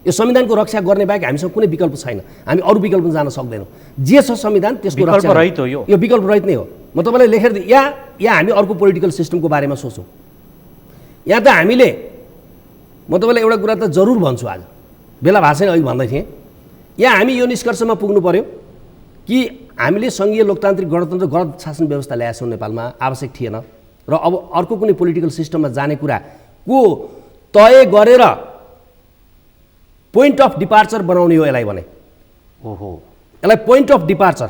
यो संविधानको रक्षा गर्ने बाहेक हामीसँग कुनै विकल्प छैन, हामी अरू विकल्प जान सक्दैनौँ। जे छ संविधान त्यसको रक्षा रहित हो, यो विकल्प रहित नै हो। म तपाईँलाई लेखेर दिएँ या हामी अर्को पोलिटिकल सिस्टमको बारेमा सोचौँ। यहाँ त हामीले, म तपाईँलाई एउटा कुरा त जरुर भन्छु, आज बेला भएको छैन, अघि भन्दै थिएँ, यहाँ हामी यो निष्कर्षमा पुग्नु पर्यो कि हामीले सङ्घीय लोकतान्त्रिक गणतन्त्र गलत शासन व्यवस्था ल्याएका छौँ नेपालमा, आवश्यक थिएन र अब अर्को कुनै पोलिटिकल सिस्टममा जाने कुराको तय गरेर पोइन्ट अफ डिपार्चर बनाउने हो यसलाई भने। ओहो, यसलाई पोइन्ट अफ डिपार्चर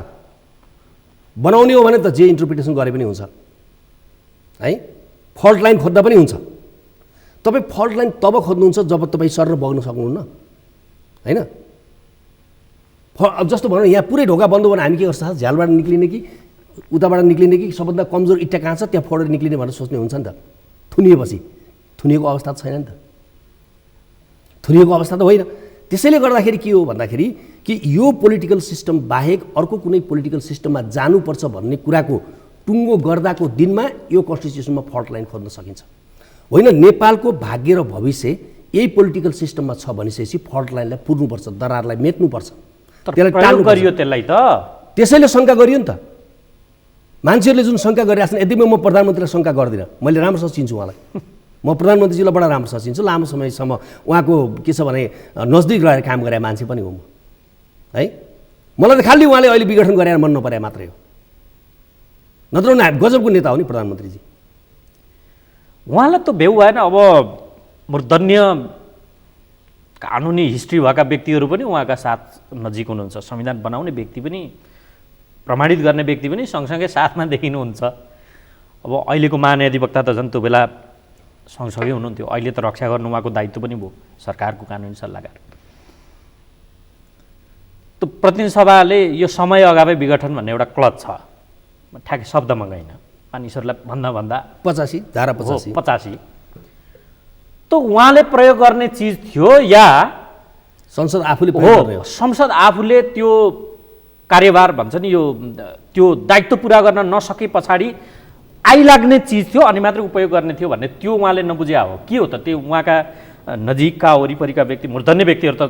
बनाउने हो भने त जे इन्टरप्रिटेसन गरे पनि हुन्छ है। फल्ट लाइन खोज्दा पनि हुन्छ। तपाईँ फल्ट लाइन तब खोज्नुहुन्छ जब तपाईँ सर बग्न सक्नुहुन्न होइन। जस्तो भनौँ यहाँ पुरै ढोका बन्द भने हामी के गर्छ, झ्यालबाट निक्लिने कि उताबाट निक्लिने कि सबभन्दा कमजोर इट्टा कहाँ छ त्यहाँ फोडेर निक्लिने भनेर सोच्ने हुन्छ नि त। थुनिएपछि थुनिएको अवस्था त छैन नि त, थुनिएको अवस्था त होइन। त्यसैले गर्दाखेरि के हो भन्दाखेरि कि यो पोलिटिकल सिस्टम बाहेक अर्को कुनै पोलिटिकल सिस्टममा जानुपर्छ भन्ने कुराको टुङ्गो गर्दाको दिनमा यो कन्स्टिट्युसनमा फल्ट लाइन खोज्न सकिन्छ। होइन, नेपालको भाग्य र भविष्य यही पोलिटिकल सिस्टममा छ भनिसकेपछि फल्ट लाइनलाई पुर्नुपर्छ, दरारलाई मेट्नुपर्छ। त्यसलाई प्रयोग गरियो त्यसलाई त, त्यसैले शङ्का गरियो नि त। मान्छेहरूले जुन शङ्का गरिरहेछन्, यद्यपि म प्रधानमन्त्रीलाई शङ्का गर्दिनँ, मैले राम्रोसँग चिन्छु उहाँलाई, म प्रधानमन्त्रीजीलाई बडा राम्रोसँग चिन्छु, लामो समयसम्म उहाँको के छ भने नजदिक रहेर काम गरे मान्छे पनि हो म है। मलाई त खालि उहाँले अहिले विघटन गरेर मन नपरे मात्रै हो, नत्र गजबको नेता हो नि प्रधानमन्त्रीजी। उहाँलाई त भ्यू भएन। अब मूर्धन्य कानुनी हिस्ट्री भएका व्यक्तिहरू पनि उहाँका साथ नजिक हुनुहुन्छ, संविधान बनाउने व्यक्ति पनि, प्रमाणित गर्ने व्यक्ति पनि सँगसँगै साथमा देखिनुहुन्छ। अब अहिलेको महाधिवक्ता त झन् त्यो बेला सँगसँगै हुनुहुन्थ्यो, अहिले त रक्षा गर्नु उहाँको दायित्व पनि भयो, सरकारको कानुनी सल्लाहकार। त्यो प्रतिनिधि सभाले यो समय अगावै विघटन भन्ने एउटा क्लज छ, ठ्याक्कै शब्दमा गएन, मानिसहरूलाई भन्दा 85 धारा 85 त उहाँले प्रयोग गर्ने चिज थियो या संसद आफूले प्रयोग गर्ने हो? संसद आफूले त्यो कार्यभार भन्छ नि, यो त्यो दायित्व पुरा गर्न नसके पछाडि आइलाग्ने चिज थियो अनि मात्रै उपयोग गर्ने थियो भन्ने त्यो उहाँले नबुझ्या हो के हो त? त्यो उहाँका नजिकका वरिपरिका व्यक्ति, मूर्धन्य व्यक्तिहरू त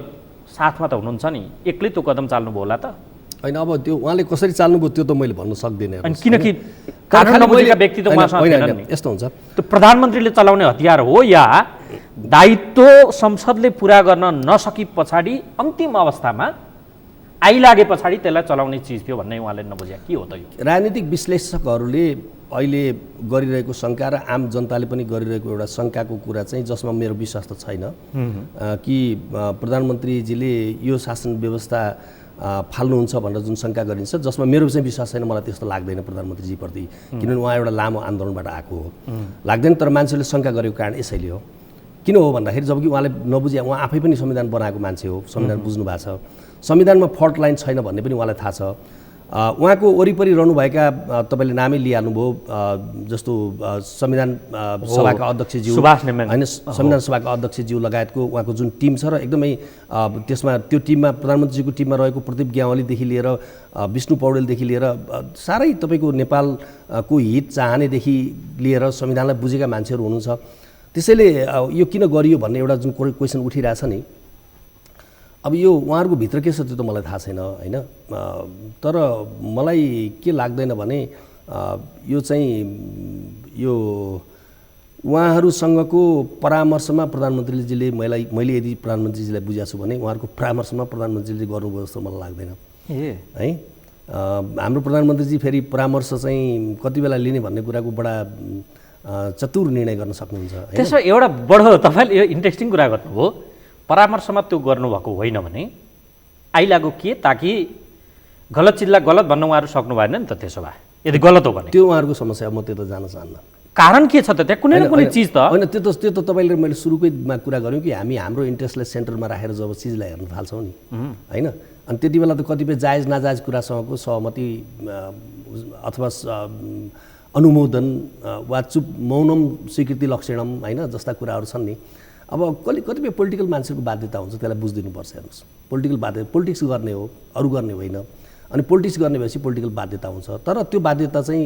साथमा त हुनुहुन्छ नि, एक्लै त्यो कदम चाल्नुभयो होला त? होइन, अब त्यो उहाँले कसरी चाल्नुभयो त्यो त मैले भन्न सक्दिनँ, किनकि कानुन नबुझेका व्यक्ति त उहाँसँग थिएनन् नि। यस्तो हुन्छ, त्यो प्रधानमन्त्रीले चलाउने हतियार हो या दायित्व संसदले पुरा गर्न नसके पछाडि अन्तिम अवस्थामा आइलागे पछाडि त्यसलाई चलाउने चिज थियो भन्ने उहाँले नबुझ्या के हो त? यो राजनीतिक विश्लेषकहरूले अहिले गरिरहेको शङ्का र आम जनताले पनि गरिरहेको एउटा शङ्काको कुरा चाहिँ, जसमा मेरो विश्वास त छैन कि प्रधानमन्त्रीजीले यो शासन व्यवस्था फाल्नुहुन्छ भनेर जुन शङ्का गरिन्छ, जसमा मेरो चाहिँ विश्वास छैन, मलाई त्यस्तो लाग्दैन प्रधानमन्त्रीजीप्रति, किनभने उहाँ एउटा लामो आन्दोलनबाट आएको हो, लाग्दैन। तर मान्छेले शङ्का गरेको कारण यसैले हो। किन हो भन्दाखेरि जबकि उहाँले नबुझे, उहाँ आफै पनि संविधान बनाएको मान्छे हो, संविधान बुझ्नु भएको छ, संविधानमा फल्ट लाइन छैन भन्ने पनि उहाँलाई थाहा छ। उहाँको वरिपरि रहनुभएका तपाईँले नामै लिइहाल्नुभयो, जस्तो संविधान सभाका अध्यक्षज्यू होइन, संविधान सभाका अध्यक्षज्यू लगायतको उहाँको जुन टिम छ र एकदमै त्यसमा त्यो टिममा प्रधानमन्त्रीजीको टिममा रहेको प्रदीप ग्यावालीदेखि लिएर विष्णु पौडेलदेखि लिएर साह्रै तपाईँको नेपालको हित चाहनेदेखि लिएर संविधानलाई बुझेका मान्छेहरू हुनुहुन्छ। त्यसैले यो किन गरियो भन्ने एउटा जुन क्वेसन उठिरहेछ नि, अब यो उहाँहरूको भित्र के छ त्यो त मलाई थाहा छैन होइन। तर मलाई के लाग्दैन भने यो चाहिँ यो उहाँहरूसँगको परामर्शमा प्रधानमन्त्रीजीले मैले यदि प्रधानमन्त्रीजीलाई बुझाएको छु भने उहाँहरूको परामर्शमा प्रधानमन्त्रीले गर्नुभयो जस्तो मलाई लाग्दैन है। हाम्रो प्रधानमन्त्रीजी फेरि परामर्श चाहिँ कति बेला लिने भन्ने कुराको बडा चतुर निर्णय गर्न सक्नुहुन्छ। त्यसो एउटा बडो तपाईँले यो इन्ट्रेस्टिङ कुरा गर्नुभयो, परामर्शमा त्यो गर्नुभएको होइन भने आइलागो के, ताकि गलत चिजलाई गलत भन्न उहाँहरू सक्नु भएन नि त? त्यसो भए यदि गलत हो भने त्यो उहाँहरूको समस्या, म त्यो त जान चाहन्न। कारण के छ त त्यहाँ? कुनै न कुनै चिज त होइन, त्यो त तपाईँले मैले सुरुकैमा कुरा गऱ्यौँ कि हामी हाम्रो इन्ट्रेस्टलाई सेन्टरमा राखेर जब चिजलाई हेर्न थाल्छौँ नि होइन, अनि त्यति बेला त कतिपय जायज नाजायज कुरासँगको सहमति अथवा अनुमोदन वा चुप मौनम स्वीकृति लक्षणम होइन जस्ता कुराहरू छन् नि। अब कतिपय पोलिटिकल मान्छेको बाध्यता हुन्छ, त्यसलाई बुझिदिनुपर्छ। हेर्नुहोस्, पोलिटिकल बाध्यता पोलिटिक्स गर्ने हो, अरू गर्ने होइन। अनि पोलिटिक्स गर्ने भएपछि पोलिटिकल बाध्यता हुन्छ, तर त्यो बाध्यता चाहिँ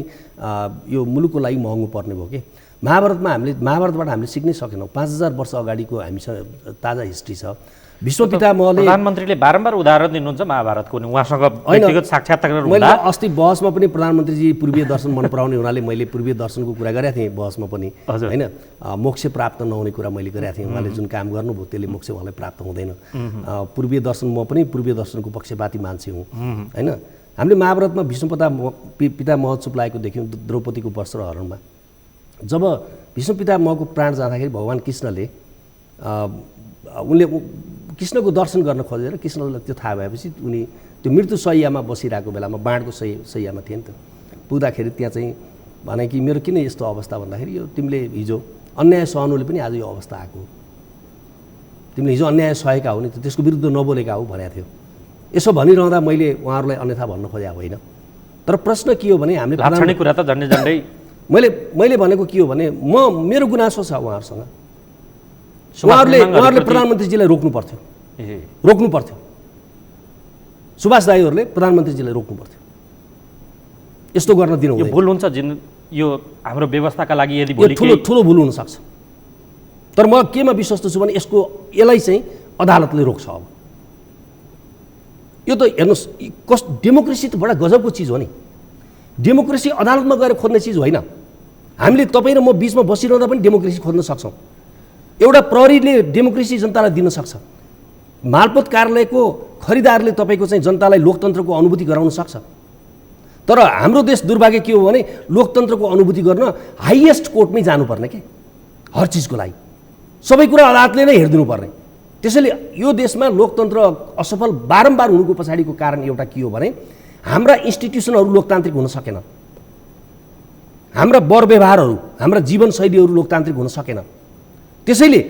यो मुलुकको लागि महँगो पर्ने भयो कि। महाभारतबाट हामीले सिक्नै सकेनौँ। 5000 वर्ष अगाडिको हामीसँग ताजा हिस्ट्री छ। भीष्म पितामहले, प्रधानमन्त्रीले बारम्बार उदाहरण दिनुहुन्छ महाभारतको, उहाँसँग व्यक्तिगत साक्षात्कार मैले अस्ति बहसमा पनि प्रधानमन्त्रीजी पूर्वीय दर्शन मन पराउने हुनाले मैले पूर्वीय दर्शनको कुरा गरेको थिएँ बहसमा पनि होइन। मोक्ष प्राप्त नहुने कुरा मैले गरेको थिएँ, उहाँले जुन काम गर्नुभयो त्यसले मोक्ष उहाँलाई प्राप्त हुँदैन। पूर्वीय दर्शन, म पनि पूर्वीय दर्शनको पक्षपाती मान्छे हुँ होइन। हामीले महाभारतमा भीष्म पितामह चुप लागेको देख्यौँ द्रौपदीको वस्त्र हरणमा। जब भीष्म पितामहको प्राण जाँदाखेरि भगवान् कृष्णले उनले कृष्णको दर्शन गर्न खोजेर कृष्णलाई त्यो थाहा भएपछि उनी त्यो मृत्यु शैय्यामा बसिरहेको बेलामा बाणको शैय्यामा थिए नि त, पुग्दाखेरि त्यहाँ चाहिँ भने कि मेरो किन यस्तो अवस्था भन्दाखेरि यो तिमीले हिजो अन्याय सहनुले पनि आज यो अवस्था आएको, तिमीले हिजो अन्याय सहेका हो नि त, त्यसको विरुद्ध नबोलेका हो भनेको थियो। यसो भनिरहँदा मैले उहाँहरूलाई अन्यथा भन्न खोजेको होइन। तर प्रश्न के हो भने हामीले लाक्षणिक कुरा त झन्डै झन्डै मैले भनेको के हो भने मेरो गुनासो छ उहाँहरूसँग। उहाँहरूले प्रधानमन्त्रीजीलाई रोक्नु पर्थ्यो। सुभाष दाईहरूले प्रधानमन्त्रीजीलाई रोक्नु पर्थ्यो। यस्तो गर्न दिनु यो भुल हुन्छ जुन यो हाम्रो व्यवस्थाका लागि यदि यो भोलि ठुलो ठुलो भुल हुनसक्छ। तर म केमा विश्वस्त छु भने यसलाई चाहिँ अदालतले रोक्छ। अब यो त हेर्नुहोस् डेमोक्रेसी त बडा गजबको चिज हो नि। डेमोक्रेसी अदालतमा गएर खोज्ने चिज होइन। हामीले तपाईँ र म बिचमा बसिरहँदा पनि डेमोक्रेसी खोज्न सक्छौँ। एउटा प्रहरीले डेमोक्रेसी जनतालाई दिन सक्छ। मालपोत कार्यालयको खरिदारले तपाईँको चाहिँ जनतालाई लोकतन्त्रको अनुभूति गराउन सक्छ। तर हाम्रो देश दुर्भाग्य के हो भने लोकतन्त्रको अनुभूति गर्न हाइएस्ट कोर्टमै जानुपर्ने के हर चिजको लागि सबै कुरा अदालतले नै हेरिदिनु पर्ने। त्यसैले यो देशमा लोकतन्त्र असफल बारम्बार हुनुको पछाडिको कारण एउटा के हो भने हाम्रा इन्स्टिट्युसनहरू लोकतान्त्रिक हुन सकेन। हाम्रा वर व्यवहारहरू हाम्रा जीवनशैलीहरू लोकतान्त्रिक हुन सकेन। त्यसैले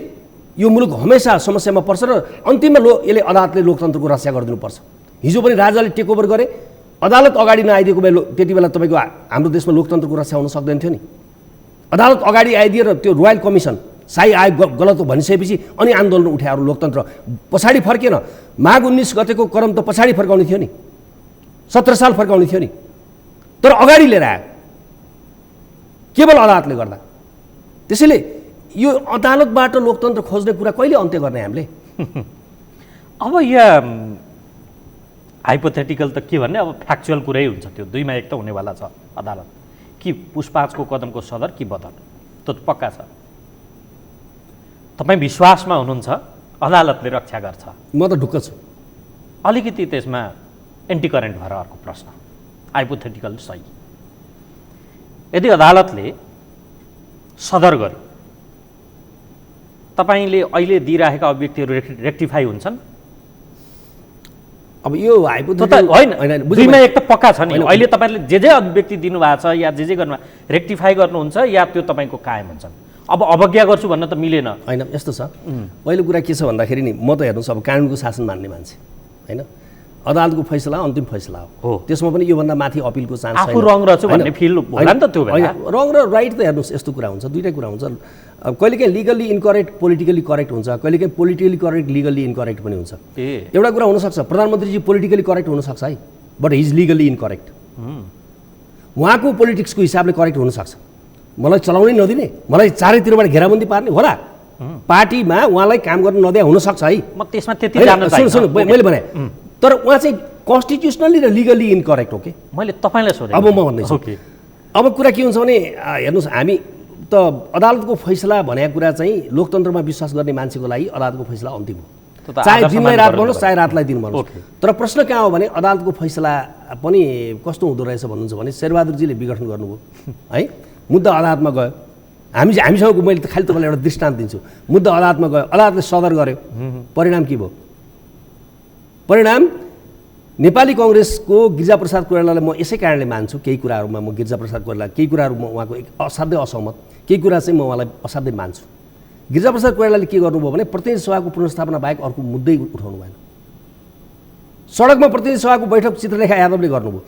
यो मुलुक हमेसा समस्यामा पर्छ र अन्तिममा यसले अदालतले लोकतन्त्रको रक्षा गरिदिनुपर्छ। हिजो पनि राजाले टेकओभर गरे, अदालत अगाडि नआइदिएको भए त्यति बेला तपाईँको हाम्रो देशमा लोकतन्त्रको रक्षा हुन सक्दैन थियो नि। अदालत अगाडि आइदिएर त्यो रोयल कमिसन शाही आयोग गलत हो भनिसकेपछि अनि आन्दोलन उठे अरू लोकतन्त्र पछाडि फर्केन। माघ 19 गतेको क्रम त पछाडि फर्काउने थियो नि, 17 साल फर्काउने थियो नि। तर अगाडि लिएर आयो केवल अदालतले गर्दा। त्यसैले यो अदालतबाट लोकतन्त्र खोज्ने कुरा कहिले अन्त्य गर्ने हामीले? अब यहाँ हाइपोथेटिकल त के भन्ने, अब फ्याक्चुअल कुरै हुन्छ। त्यो दुईमा एक त हुनेवाला छ। अदालत कि पुष्पाँचको कदमको सदर कि बदर, त्यो पक्का छ। तपाईँ विश्वासमा हुनुहुन्छ अदालतले रक्षा गर्छ? म त ढुक्क छु। अलिकति त्यसमा एन्टी करेन्ट भएर अर्को प्रश्न, हाइपोथेटिकल सही, यदि अदालतले सदर गर्यो तपाईँले अहिले दिइराखेका अभिव्यक्तिहरू रेक्टिफाई हुन्छन्? अब यो हाइपोथेटिकल होइन, दुईमा एक त पक्का छ नि। अहिले तपाईँले जे अभिव्यक्ति दिनुभएको छ या जे गर्नु रेक्टिफाई गर्नुहुन्छ या त्यो तपाईँको कायम हुन्छन्? अब अवज्ञा गर्छु भन्न त मिलेन। होइन, यस्तो छ। पहिलो कुरा के छ भन्दाखेरि नि, म त हेर्नुहोस् अब कानुनको शासन मान्ने मान्छे होइन। अदालतको फैसला अन्तिम फैसला हो। त्यसमा पनि योभन्दा माथि अपिलको चान्स छैन। आफू रङ रहेछु भन्ने फिल होला नि त त्यो बेला। रङ र राइट त हेर्नुहोस् यस्तो कुरा हुन्छ, दुईटै कुरा हुन्छ। कहिलेकाहीँ लिगल्ली इनकरेक्ट पोलिटिकली करेक्ट हुन्छ, कहिलेकाहीँ पोलिटिकली करेक्ट लिगल्ली इनकरेक्ट पनि हुन्छ। एउटा कुरा हुनसक्छ प्रधानमन्त्रीजी पोलिटिकली करेक्ट हुनसक्छ है, but he is legally incorrect. उहाँको पोलिटिक्सको हिसाबले करेक्ट हुनसक्छ। मलाई चलाउनै नदिने, मलाई चारैतिरबाट घेराबन्दी पार्ने होला, पार्टीमा उहाँलाई काम गर्न नदिए हुनसक्छ है। म त्यसमा त्यति जान्न चाहन्छु। सुन्नु मैले भने, तर उहाँ चाहिँ कन्स्टिट्युसनली र लिगल्ली इनकरेक्ट हो कि? मैले तपाईँलाई सोधेँ। अब म भन्दैछु। अब कुरा के हुन्छ भने हेर्नुहोस्, हामी त अदालतको फैसला भनेको कुरा चाहिँ लोकतन्त्रमा विश्वास गर्ने मान्छेको लागि अदालतको फैसला अन्तिम हो। चाहे दिनलाई रात भन्नुहोस्, चाहे रातलाई दिन भन्नुहोस्। तर प्रश्न कहाँ हो भने अदालतको फैसला पनि कस्तो हुँदो रहेछ भन्नुहुन्छ भने शेरबहादुरजीले विघटन गर्नुभयो है, मुद्दा अदालतमा गयो। हामीसँग मैले त खालि तपाईँलाई एउटा दृष्टान्त दिन्छु। मुद्दा अदालतमा गयो, अदालतले सदर गर्यो, परिणाम के भयो? परिणाम नेपाली कङ्ग्रेसको गिरिजाप्रसाद कोइरालालाई म यसै कारणले मान्छु, केही कुराहरूमा म गिरिजाप्रसाद कोइराला, केही कुराहरूमा उहाँको असाध्यै असहमत, केही कुरा चाहिँ म उहाँलाई असाध्यै मान्छु। गिरिजाप्रसाद कोइरालाले के गर्नुभयो भने प्रतिनिधि सभाको पुनर्स्थापना बाहेक अर्को मुद्दै उठाउनु भएन। सडकमा प्रतिनिधि सभाको बैठक चित्रलेखा यादवले गर्नुभयो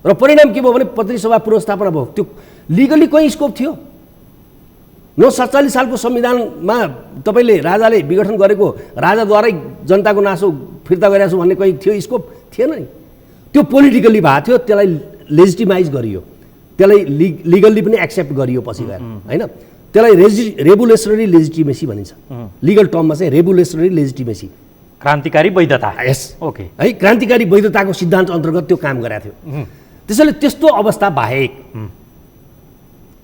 र परिणाम के भयो भने प्रतिनिधि सभा पुनर्स्थापना भयो। त्यो लिगली कहीँ स्कोप थियो? 1947 सालको संविधानमा तपाईँले राजाले विघटन गरेको राजाद्वारै जनताको नासो फिर्ता गरिरहेको छु भन्ने कहीँ थियो स्कोप? थिएन नि। त्यो पोलिटिकल्ली भएको थियो, त्यसलाई लेजिटिमाइज गरियो, त्यसलाई लिगल्ली पनि एक्सेप्ट गरियो पछि गएर होइन। त्यसलाई रेगुलेसनरी लेजिटिमेसी भनिन्छ, लिगल टर्ममा चाहिँ रेगुलेसनरी लेजिटिमेसी, क्रान्तिकारी वैधता। यस, ओके है, क्रान्तिकारी वैधताको सिद्धान्त अन्तर्गत त्यो काम गरेको थियो। त्यसैले त्यस्तो अवस्था बाहेक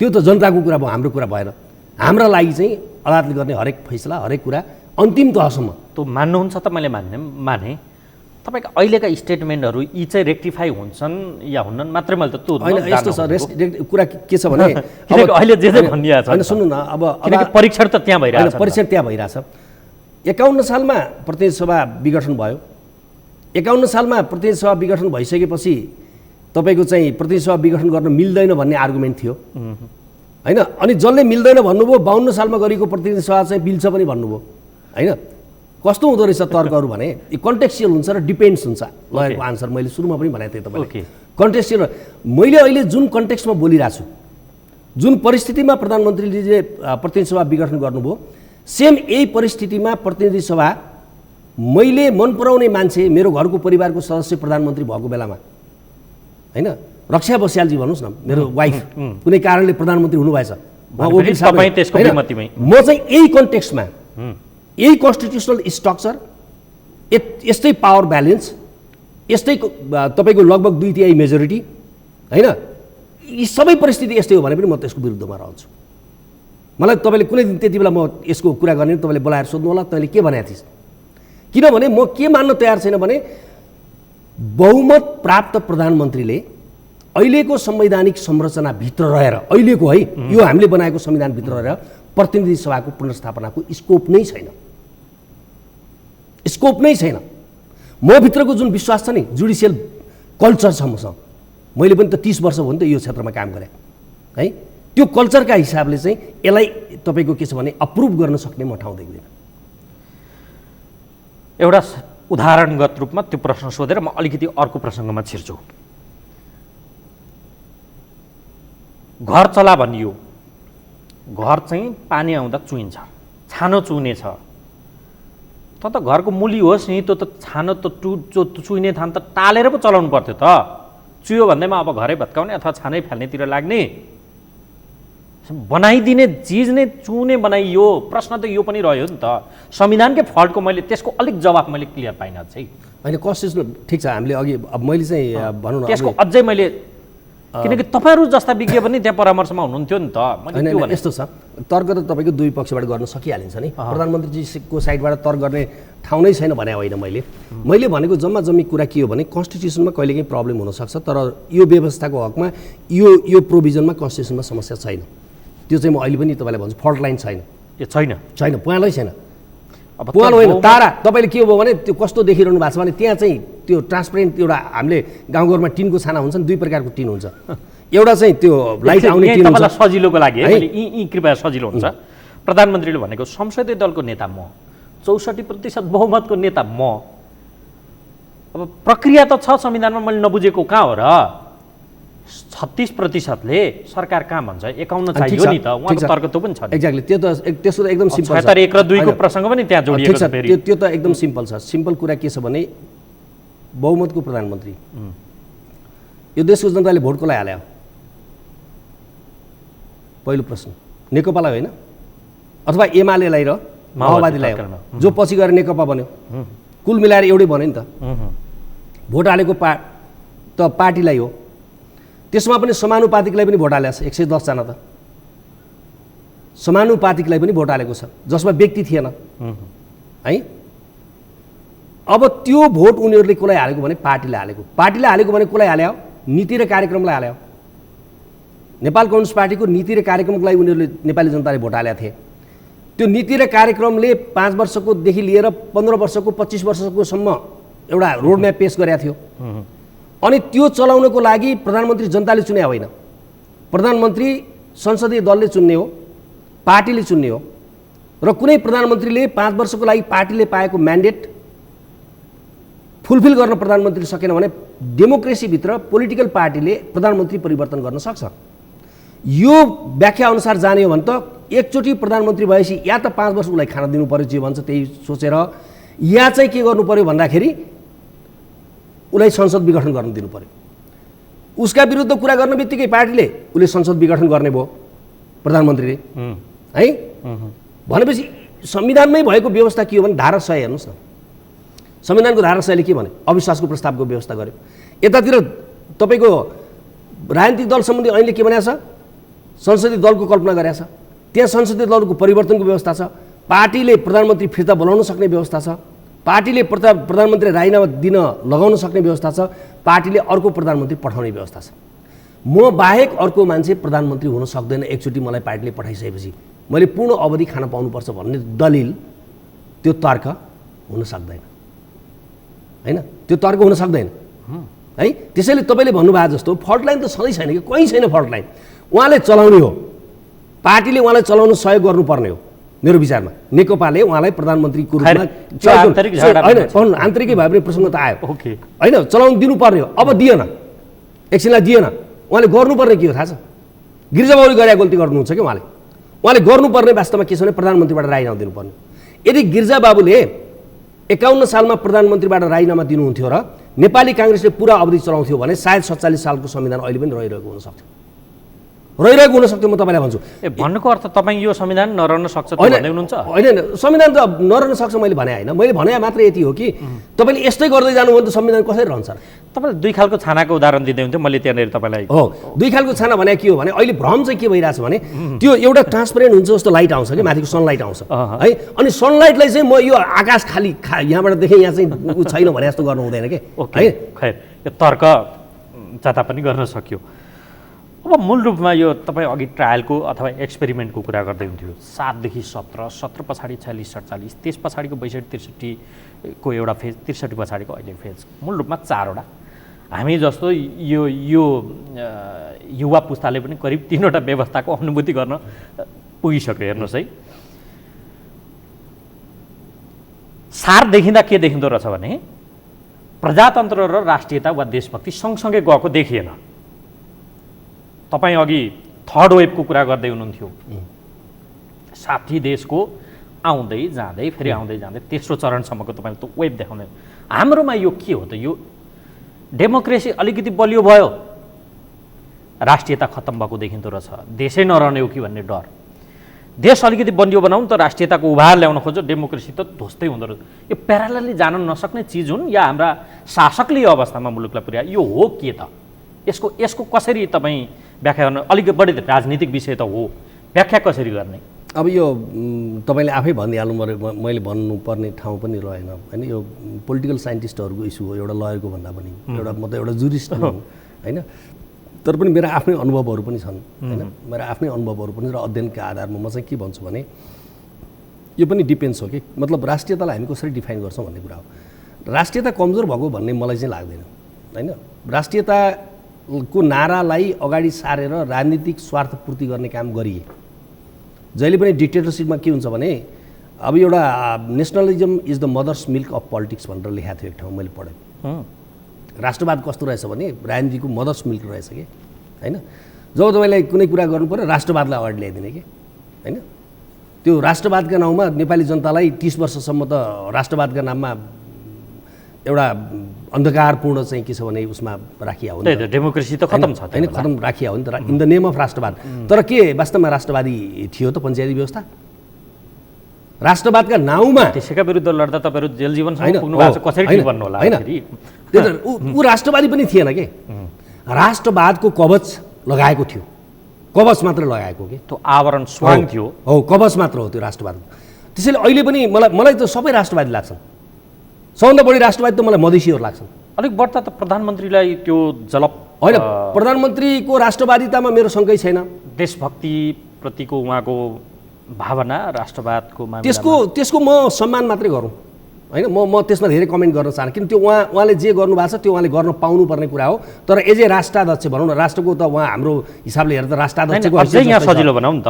त्यो त जनताको कुरा भयो, हाम्रो कुरा भएन। हाम्रा लागि चाहिँ अदालतले गर्ने हरेक फैसला हरेक कुरा अन्तिम तहसम्म त्यो मान्नुहुन्छ त? मैले माने तपाईँका अहिलेका स्टेटमेन्टहरू यी चाहिँ रेक्टिफाई हुन्छन् या हुन्नन् मात्रै मैले त त्यो होइन। यस्तो छ, कुरा के छ भने अहिले जे भनिरहेको छ होइन, सुन्नु न, अब परीक्षण त त्यहाँ भइरहेछ। परीक्षण त्यहाँ भइरहेछ। 51 सालमा प्रतिनिधि सभा विघटन भयो। 51 सालमा प्रतिनिधि सभा विघटन भइसकेपछि तपाईँको चाहिँ प्रतिनिधि सभा विघटन गर्न मिल्दैन भन्ने आर्गुमेन्ट थियो होइन। अनि जसले मिल्दैन भन्नुभयो 52 सालमा गरेको प्रतिनिधि सभा चाहिँ मिल्छ पनि भन्नुभयो होइन। कस्तो हुँदो रहेछ तर्कहरू भने कन्टेक्स्चुअल हुन्छ र डिपेन्ड्स हुन्छ। लयरको आन्सर मैले सुरुमा पनि भनेको थिएँ तपाईँलाई, कन्टेक्स्चुअल। मैले अहिले जुन कन्टेक्स्टमा बोलिरहेको छु, जुन परिस्थितिमा प्रधानमन्त्रीले प्रतिनिधि सभा विघटन गर्नुभयो, सेम यही परिस्थितिमा प्रतिनिधि सभा मैले मन पराउने मान्छे, मेरो घरको परिवारको सदस्य प्रधानमन्त्री भएको बेलामा होइन, रक्षा बस्यालजी भन्नुहोस् न, मेरो वाइफ कुनै कारणले प्रधानमन्त्री हुनुभएछ, तपाईँ त्यसको विमतिमै। म चाहिँ यही कन्टेक्स्टमा यही कन्स्टिट्युसनल स्ट्रक्चर, यस्तै पावर ब्यालेन्स, यस्तै तपाईँको लगभग 2/3 मेजोरिटी होइन, यी सबै परिस्थिति यस्तै हो भने पनि म त्यसको विरुद्धमा रहन्छु। मलाई तपाईँले कुनै दिन त्यति बेला म यसको कुरा गर्ने, तपाईँले बोलाएर सोध्नु होला तैँले के भनेको थिइस्, किनभने म के मान्न तयार छैन भने बहुमत प्राप्त प्रधानमन्त्रीले अहिलेको संवैधानिक संरचनाभित्र रहेर, अहिलेको है यो हामीले बनाएको संविधानभित्र रहेर प्रतिनिधि सभाको पुनर्स्थापनाको स्कोप नै छैन, स्कोप नै छैन। म भित्रको जुन विश्वास छ नि, जुडिसियल कल्चर छ मसँग, मैले पनि त 30 वर्ष भयो नि त यो क्षेत्रमा काम गरेँ है, त्यो कल्चरका हिसाबले चाहिँ यसलाई तपाईँको के छ भने अप्रुभ गर्न सक्ने म ठाउँ देख्दिनँ। एउटा उदाहरणगत रूपमा त्यो प्रश्न सोधेर म अलिकति अर्को प्रसङ्गमा छिर्छु। घर चला भनियो, घर चाहिँ पानी आउँदा चुइन्छ, छानो चुने छ, त घरको मुली होस् नि, त्यो त छानो त चुइने थान त टालेर पो चलाउनु पर्थ्यो त, चुयो भन्दैमा अब घरै भत्काउने अथवा छानै फाल्नेतिर लाग्ने, बनाइदिने चिज नै चुने बनाइयो। प्रश्न त यो पनि रह्यो नि त, संविधानकै फल्टको मैले त्यसको अलिक जवाफ मैले क्लियर पाइनँ चाहिँ होइन। कन्स्टिट्युसनल ठिक छ, हामीले अघि अब मैले चाहिँ भनौँ न त्यसको अझै मैले, किनकि तपाईँहरू जस्ता विज्ञ पनि त्यहाँ परामर्शमा हुनुहुन्थ्यो नि त। होइन यस्तो छ, तर्क त तपाईँको दुई पक्षबाट गर्न सकिहालिन्छ नि, प्रधानमन्त्रीजीको साइडबाट तर्क गर्ने ठाउँ नै छैन भने होइन। मैले भनेको जम्मा जम्मी कुरा के हो भने कन्स्टिट्युसनमा कहिलेकाहीँ प्रब्लम हुनसक्छ, तर यो व्यवस्थाको हकमा यो प्रोभिजनमा कन्स्टिट्युसनमा समस्या छैन। त्यो चाहिँ म अहिले पनि तपाईँलाई भन्छु, फल्ट लाइन छैन, छैन पुवालै छैन। अब पुवाल होइन, तारा। तपाईँले के भयो भने त्यो कस्तो देखिरहनु भएको छ भने त्यहाँ चाहिँ त्यो ट्रान्सपेरेन्ट एउटा हामीले गाउँघरमा टिनको छाना हुन्छ नि, दुई प्रकारको टिन हुन्छ, एउटा चाहिँ त्यो लाइट आउने टिन हुन्छ, सजिलोको लागि यी कृपया सजिलो हुन्छ। प्रधानमन्त्रीले भनेको संसदीय दलको नेता म, 64% बहुमतको नेता म, अब प्रक्रिया त छ संविधानमा, मैले नबुझेको कहाँ हो र? 36%ले सरकार कहाँ भन्छ, 51 चाहियो नि त, उहाँको तर्क त्यो पनि छ। एक्ज्याक्टली, त्यो त त्यसो त एकदम सिम्पल छ। 1 र 2 को प्रसङ्ग पनि त्यहाँ जोडिएको छ। त्यो त एकदम सिम्पल छ। सिम्पल कुरा के छ भने बहुमतको प्रधानमन्त्री, यो देशको जनताले भोट कसलाई हाल्यो? पहिलो प्रश्न नेकपालाई होइन, अथवा एमालेलाई र माओवादीलाई हो, जो पछि गएर नेकपा बन्यो, कुल मिलाएर एउटै बन्यो नि त। भोट हालेको पार्टीलाई हो, त्यसमा पनि समानुपातिकलाई पनि भोट हालेको छ, 110 जना त समानुपातिकलाई पनि भोट हालेको छ, जसमा व्यक्ति थिएन है। अब त्यो भोट उनीहरूले कसलाई हालेको भने पार्टीले हालेको। पार्टीले हालेको भने कसलाई हाल्यो? नीति र कार्यक्रमलाई हाल्यो। नेपाल कम्युनिस्ट पार्टीको नीति र कार्यक्रमको लागि उनीहरूले नेपाली जनताले भोट हालेका थिए। त्यो नीति र कार्यक्रमले 5 वर्षकोदेखि लिएर 15 वर्षको 25 वर्षकोसम्म एउटा रोडम्याप पेश गरेका थियो। अनि त्यो चलाउनको लागि प्रधानमन्त्री जनताले चुने होइन, प्रधानमन्त्री संसदीय दलले चुन्ने हो, पार्टीले चुन्ने हो। र कुनै प्रधानमन्त्रीले 5 वर्षको लागि पार्टीले पाएको म्यान्डेट फुलफिल गर्न प्रधानमन्त्री सकेन भने डेमोक्रेसीभित्र पोलिटिकल पार्टीले प्रधानमन्त्री परिवर्तन गर्न सक्छ। यो व्याख्या अनुसार जाने हो भने त एकचोटि प्रधानमन्त्री भएपछि या त 5 वर्ष उसलाई खान दिनु पर्यो, जे भन्छ त्यही सोचेर, या चाहिँ के गर्नु पर्यो भन्दाखेरि उसलाई संसद विघटन गर्न दिनु पर्यो। उसका विरुद्ध कुरा गर्ने बित्तिकै पार्टीले उसले संसद विघटन गर्ने भयो प्रधानमन्त्रीले है। भनेपछि संविधानमै भएको व्यवस्था के हो भने धारा 100 हेर्नुहोस् न, संविधानको धारा 100ले के भने अविश्वासको प्रस्तावको व्यवस्था गर्यो। यतातिर तपाईँको राजनीतिक दल सम्बन्धी ऐनले के भनेको छ? संसदीय दलको कल्पना गरेको छ, त्यहाँ संसदीय दलको परिवर्तनको व्यवस्था छ, पार्टीले प्रधानमन्त्री फिर्ता बोलाउन सक्ने व्यवस्था छ, पार्टीले प्रधानमन्त्री राजीनामा दिन लगाउन सक्ने व्यवस्था छ, पार्टीले अर्को प्रधानमन्त्री पठाउने व्यवस्था छ। म बाहेक अर्को मान्छे प्रधानमन्त्री हुन सक्दैन एकचोटि मलाई पार्टीले पठाइसकेपछि, मैले पूर्ण अवधि खान पाउनुपर्छ भन्ने दलिल, त्यो तर्क हुन सक्दैन हैन, त्यो तर्क हुन सक्दैन है। त्यसैले तपाईँले भन्नुभएको जस्तो फल्ट लाइन त सधैँ छैन कि, कहीँ छैन फल्ट लाइन। उहाँले चलाउने हो, पार्टीले उहाँलाई चलाउन सहयोग गर्नुपर्ने हो मेरो विचारमा। नेकपाले उहाँलाई प्रधानमन्त्रीको रूपमा होइन, आन्तरिकै भए पनि प्रसङ्ग त आयो होइन, चलाउन दिनुपर्ने हो। अब दिएन, एकछिनलाई दिएन, उहाँले गर्नुपर्ने के हो थाहा छ? गिरिजाबाबुले गरेका गल्ती गर्नुहुन्छ कि उहाँले गर्नुपर्ने वास्तवमा के छ भने प्रधानमन्त्रीबाट राजीनामा दिनुपर्ने। यदि गिरिजाबाबुले 51 सालमा प्रधानमन्त्रीबाट राजीनामा दिनुहुन्थ्यो र नेपाली काङ्ग्रेसले पुरा अवधि चलाउँथ्यो भने सायद 47 सालको संविधान अहिले पनि रहिरहेको हुनसक्थ्यो म तपाईँलाई भन्छु। भन्नुको अर्थ तपाईँ यो संविधान नरहन सक्छ भन्दै हुनुहुन्छ? होइन, संविधान त नरहन सक्छ मैले भने होइन, मैले भने मात्र यति हो कि तपाईँले यस्तै गर्दै जानुभयो भने त संविधान कसरी रहन्छ? तपाईँले दुई खालको छानाको उदाहरण दिँदै हुन्थ्यो, मैले त्यहाँनिर तपाईँलाई हो दुई खालको छाना भने के हो भने अहिले भ्रम चाहिँ के भइरहेछ भने त्यो एउटा ट्रान्सपेरेन्ट हुन्छ जस्तो लाइट आउँछ कि माथिको सनलाइट आउँछ है, अनि सनलाइटलाई चाहिँ म यो आकाश खाली यहाँबाट देखेँ यहाँ चाहिँ ऊ छैन भने जस्तो गर्नु हुँदैन कि है। खैर यो तर्क जता पनि गर्न सक्यो। अब मूल रूपमा यो तपाईँ अघि ट्रायलको अथवा एक्सपेरिमेन्टको कुरा गर्दै हुन्थ्यो, 7 देखि 17, 17 पछाडि 46, 47, त्यस पछाडिको 62, 63 को एउटा फेज, 63 पछाडिको अहिले फेज, मूल रूपमा 4वटा। हामी जस्तो यो युवा पुस्ताले पनि करिब 3वटा व्यवस्थाको अनुभूति गर्न पुगिसक्यो। हेर्नुहोस् है, सार देखिँदा के देखिँदो रहेछ भने प्रजातन्त्र र राष्ट्रियता वा देशभक्ति सँगसँगै गएको देखिएन। तपाईँ अघि थर्ड वेभको कुरा गर्दै हुनुहुन्थ्यो, 60 देशको आउँदै जाँदै फेरि आउँदै जाँदै तेस्रो चरणसम्मको तपाईँले त्यो वेभ देखाउँदै। हाम्रोमा यो के हो त? यो डेमोक्रेसी अलिकति बलियो भयो, राष्ट्रियता खत्तम भएको देखिँदो रहेछ, देशै नरहने हो कि भन्ने डर। देश अलिकति बलियो बनाउँ त राष्ट्रियताको उभार ल्याउन खोज्यो, डेमोक्रेसी त ध्वस्तै हुँदो रहेछ। यो प्यारालली जान नसक्ने चिज हुन् या हाम्रा शासकले यो अवस्थामा मुलुकलाई पुर्याए? यो हो के त? यसको कसरी तपाईँ व्याख्या गर्न? अलिकति बढी राजनीतिक विषय त हो, व्याख्या कसरी गर्ने? अब यो तपाईँले आफै भनिहाल्नु पऱ्यो, मैले भन्नुपर्ने ठाउँ पनि रहेन होइन। यो पोलिटिकल साइन्टिस्टहरूको इस्यु हो, एउटा लयरको भन्दा पनि, एउटा म त एउटा जुरिस्ट हो होइन, तर पनि मेरा आफ्नै अनुभवहरू पनि छन् होइन, मेरा आफ्नै अनुभवहरू पनि र अध्ययनका आधारमा म चाहिँ के भन्छु भने यो पनि डिपेन्ड्स हो कि मतलब राष्ट्रियतालाई हामी कसरी डिफाइन गर्छौँ भन्ने कुरा हो। राष्ट्रियता कमजोर भएको भन्ने मलाई चाहिँ लाग्दैन होइन। राष्ट्रियताको नारालाई अगाडि सारेर राजनीतिक स्वार्थपूर्ति गर्ने काम गरिए। जहिले पनि डिक्टेटरसिपमा के हुन्छ भने अब एउटा nationalism is the mother's milk of politics भनेर लेखाएको थियो एक ठाउँ मैले पढेँ। राष्ट्रवाद कस्तो रहेछ भने राजनीतिको मदर्स मिल्क रहेछ कि होइन। जब तपाईँलाई कुनै कुरा गर्नु पऱ्यो राष्ट्रवादलाई अगाडि ल्याइदिने कि होइन। त्यो राष्ट्रवादका नाउँमा नेपाली जनतालाई 30 वर्षसम्म त राष्ट्रवादका नाममा एउटा अन्धकारपूर्ण चाहिँ के छ भने उसमा राखिया हो नि त। डेमोक्रेसी त खत्म छ होइन, खत्म राखिया हो नि त इन द नेम अफ राष्ट्रवाद। तर के वास्तवमा राष्ट्रवादी थियो त पञ्चायती व्यवस्था? राष्ट्रवादका नाउँमा त्यसैका विरुद्ध लड्दा तपाईँहरू जेल जीवनसम्म पुग्नु भएको छ, कसरी ठिक भन्नु होला? होइन, त्यो त ऊ राष्ट्रवादी पनि थिएन के, राष्ट्रवादको कवच लगाएको थियो, कवच मात्र लगाएको के, त्यो आवरण स्वाङ थियो हो, कवच मात्र हो त्यो राष्ट्रवाद। त्यसैले अहिले पनि मलाई त सबै राष्ट्रवादी लाग्छन्, सबभन्दा बढी राष्ट्रवादी त मलाई मधेसीहरू लाग्छन्। अलिक बढ्ता त प्रधानमन्त्रीलाई त्यो जलप होइन, प्रधानमन्त्रीको राष्ट्रवादितामा मेरो शङ्कै छैन। देशभक्ति प्रतिको उहाँको भावना राष्ट्रवादको त्यसको म सम्मान मात्रै गरौँ होइन। म त्यसमा धेरै कमेन्ट गर्न चाहन्छु, किन त्यो उहाँले जे गर्नुभएको छ त्यो उहाँले गर्न पाउनुपर्ने कुरा हो। तर एज ए राष्ट्राध्यक्ष भनौँ न, राष्ट्रको त उहाँ हाम्रो हिसाबले हेर्दा राष्ट्राध्यक्षको यहाँ सजिलो बनाउँ नि त।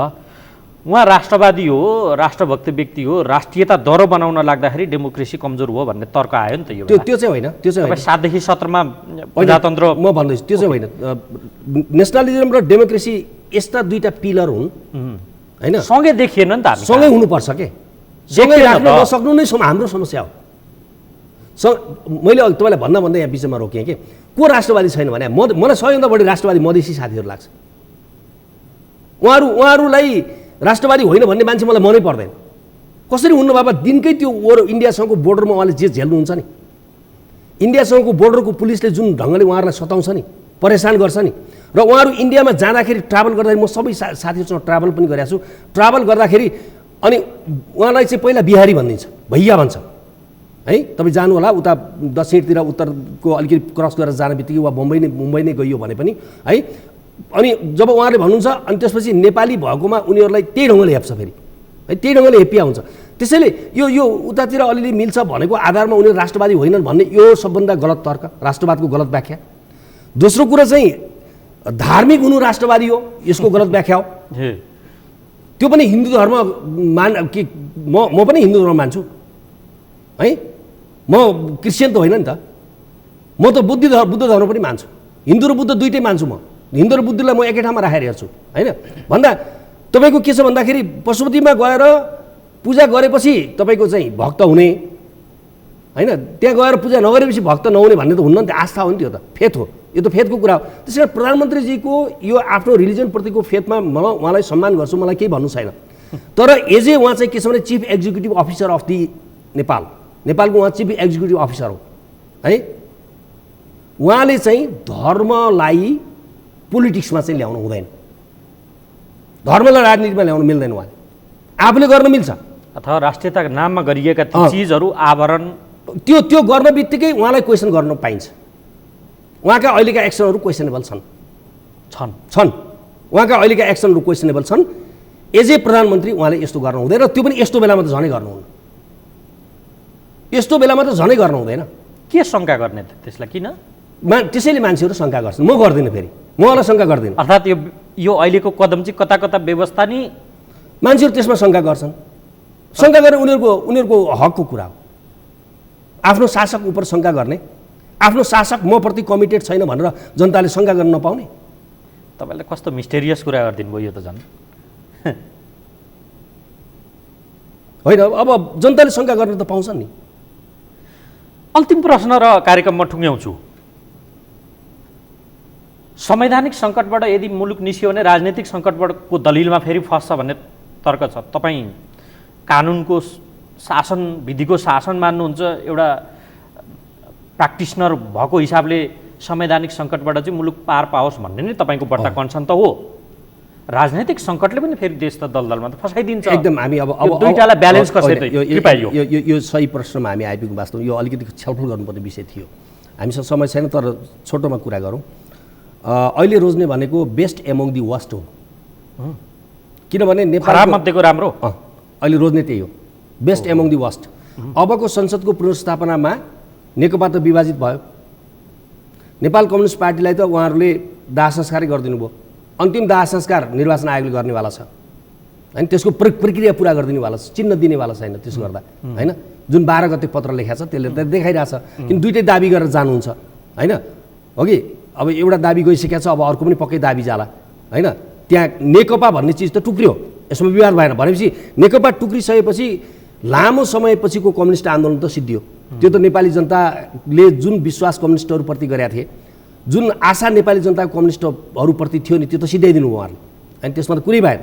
उहाँ राष्ट्रवादी हो, राष्ट्रभक्त व्यक्ति हो, राष्ट्रियता दह्रो बनाउन लाग्दाखेरि डेमोक्रेसी कमजोर हो भन्ने तर्क आयो नि त। यो त्यो चाहिँ होइन, त्यो चाहिँ 7 देखि 17मा प्रजातन्त्र म भन्दैछु, त्यो चाहिँ होइन। नेसनलिजम र डेमोक्रेसी यस्ता दुईटा पिलर हुन् होइन, सँगै देखिएन नि त। सँगै हुनुपर्छ के, सँगै राख्न नसक्नु नै हाम्रो समस्या हो। मैले तपाईँलाई भन्दा यहाँ बिचमा रोकेँ कि को राष्ट्रवादी छैन भने मलाई सबैभन्दा बढी राष्ट्रवादी मधेसी साथीहरू लाग्छ। उहाँहरूलाई राष्ट्रवादी होइन भन्ने मान्छे मलाई मनै पर्दैन। कसरी हुनु बाबा, दिनकै त्यो इन्डियासँगको बोर्डरमा उहाँले जे झेल्नुहुन्छ नि, इन्डियासँगको बोर्डरको पुलिसले जुन ढङ्गले उहाँहरूलाई सताउँछ नि, परेशान गर्छ नि, र उहाँहरू इन्डियामा जाँदाखेरि ट्राभल गर्दाखेरि म सबै साथीहरूसँग ट्राभल पनि गरेको छु। ट्राभल गर्दाखेरि अनि उहाँलाई चाहिँ पहिला बिहारी भनिदिन्छ, भैया भन्छ है। तपाईँ जानु होला उता दक्षिणतिर उत्तरको अलिकति क्रस गरेर जाने बित्तिकै वा मुम्बई नै गइयो भने पनि है। अनि जब उहाँले भन्नुहुन्छ अनि त्यसपछि नेपाली भएकोमा उनीहरूलाई त्यही ढङ्गले हेप्छ फेरि है, त्यही ढङ्गले हेपिया हुन्छ। त्यसैले यो उतातिर अलिअलि मिल्छ भनेको आधारमा उनीहरू राष्ट्रवादी होइनन् भन्ने यो सबभन्दा गलत तर्क, राष्ट्रवादको गलत व्याख्या। दोस्रो कुरा चाहिँ धार्मिक हुनु राष्ट्रवादी हो, यसको गलत व्याख्या हो। त्यो पनि हिन्दू धर्म म पनि हिन्दू धर्म मान्छु है, म क्रिस्चियन त होइन नि त। म त बुद्ध धर्म पनि मान्छु, हिन्दू र बुद्ध दुइटै मान्छु। म हिन्दू र बुद्धलाई म एकै ठाउँमा राखेर हेर्छु होइन। भन्दा तपाईँको के छ भन्दाखेरि पशुपतिमा गएर पूजा गरेपछि तपाईँको चाहिँ भक्त हुने होइन त्यहाँ गएर पूजा नगरेपछि भक्त नहुने भन्ने त हुन्न नि, त्यो आस्था हो नि, त्यो त फेथ हो, यो त फेथको कुरा हो। त्यसै कारण प्रधानमन्त्रीजीको यो आफ्नो रिलिजनप्रतिको फेथमा उहाँलाई सम्मान गर्छु, मलाई केही भन्नु छैन। तर एज ए उहाँ चाहिँ के छ भने chief executive officer of the नेपालको उहाँ चिफ एक्जिक्युटिभ अफिसर हो है। उहाँले चाहिँ धर्मलाई पोलिटिक्समा चाहिँ ल्याउनु हुँदैन, धर्मलाई राजनीतिमा ल्याउनु मिल्दैन। उहाँले आफूले गर्न मिल्छ अथवा राष्ट्रियताको नाममा गरिएका ती चिजहरू आभरण त्यो गर्न बित्तिकै उहाँलाई क्वेसन गर्न पाइन्छ। उहाँका अहिलेका एक्सनहरू क्वेसनेबल छन्। उहाँका अहिलेका एक्सनहरू क्वेसनेबल छन्। एज ए प्रधानमन्त्री उहाँले यस्तो गर्नु हुँदैन, र त्यो पनि यस्तो बेलामा त झनै गर्नुहुन्न, यस्तो बेलामा त झनै गर्नु हुँदैन। के शङ्का गर्ने त्यसलाई? किन त्यसैले मान्छेहरू शङ्का गर्छन्, म गर्दिनँ, फेरि म मलाई शङ्का गर्दिनँ। अर्थात् यो अहिलेको कदम चाहिँ कता कता व्यवस्था नि मान्छेहरू त्यसमा शङ्का गर्छन्। शङ्का गर्ने उनीहरूको हकको कुरा हो। आफ्नो शासक उप शङ्का गर्ने, आफ्नो शासक म प्रति कमिटेड छैन भनेर जनताले शङ्का गर्न नपाउने। तपाईँले कस्तो मिस्टेरियस कुरा गरिदिनु भयो यो त झन्। होइन, अब जनताले शङ्का गर्न त पाउँछन् नि। अन्तिम प्रश्न र कार्यक्रममा ठुङ्ग्याउँछु। संवैधानिक सङ्कटबाट यदि मुलुक निस्कियो भने राजनीतिक सङ्कटबाटको दलिलमा फेरि फस्छ भन्ने तर्क छ। तपाईँ कानुनको शासन, विधिको शासन मान्नुहुन्छ, एउटा प्र्याक्टिसनर भएको हिसाबले संवैधानिक सङ्कटबाट चाहिँ मुलुक पार पाओस् भन्ने नै तपाईँको बढ्ता कन्सर्न त हो। राजनैतिक सङ्कटले पनि फेरि देश त दलदलमा त फसाइदिन्छ। एकदम हामी अब दुईटालाई ब्यालेन्स कसरी? यो सही प्रश्नमा हामी आइपुग्यौँ। वास्तवमा यो अलिकति छलफल गर्नुपर्ने विषय थियो। हामीसँग समय छैन, तर छोटोमा कुरा गरौँ। अहिले रोज्ने भनेको बेस्ट एमोङ दि वर्स्ट हो, किनभने नेपाल मध्येको राम्रो अहिले रोज्ने त्यही हो, बेस्ट एमोङ दि वर्स्ट। अबको संसदको पुनर्स्थापनामा नेकपा त विभाजित भयो। नेपाल कम्युनिस्ट पार्टीलाई त उहाँहरूले दाह संस्कारै गरिदिनु भयो। अन्तिम दाह संस्कार निर्वाचन आयोगले गर्नेवाला छ होइन, त्यसको प्रक्रिया पुरा गरिदिनेवाला छ, चिन्ह दिनेवाला छैन त्यसो गर्दा होइन। जुन 12 गते पत्र लेखाएको छ त्यसले त देखाइरहेछ, किन दुइटै दाबी गरेर जानुहुन्छ होइन, हो कि? अब एउटा दाबी गइसकेको छ, अब अर्को पनि पक्कै दाबी जाला होइन। त्यहाँ नेकपा भन्ने चिज त टुक्रियो, यसमा विवाद भएन। भनेपछि नेकपा टुक्रिसकेपछि लामो समयपछिको कम्युनिस्ट आन्दोलन त सिद्धियो। त्यो त नेपाली जनताले जुन विश्वास कम्युनिस्टहरूप्रति गरेका थिए, जुन आशा नेपाली जनताको कम्युनिस्टहरूप्रति थियो नि, त्यो त सिद्ध्याइदिनु भयो उहाँहरूले, अनि त्यसमा त कुरै भएन।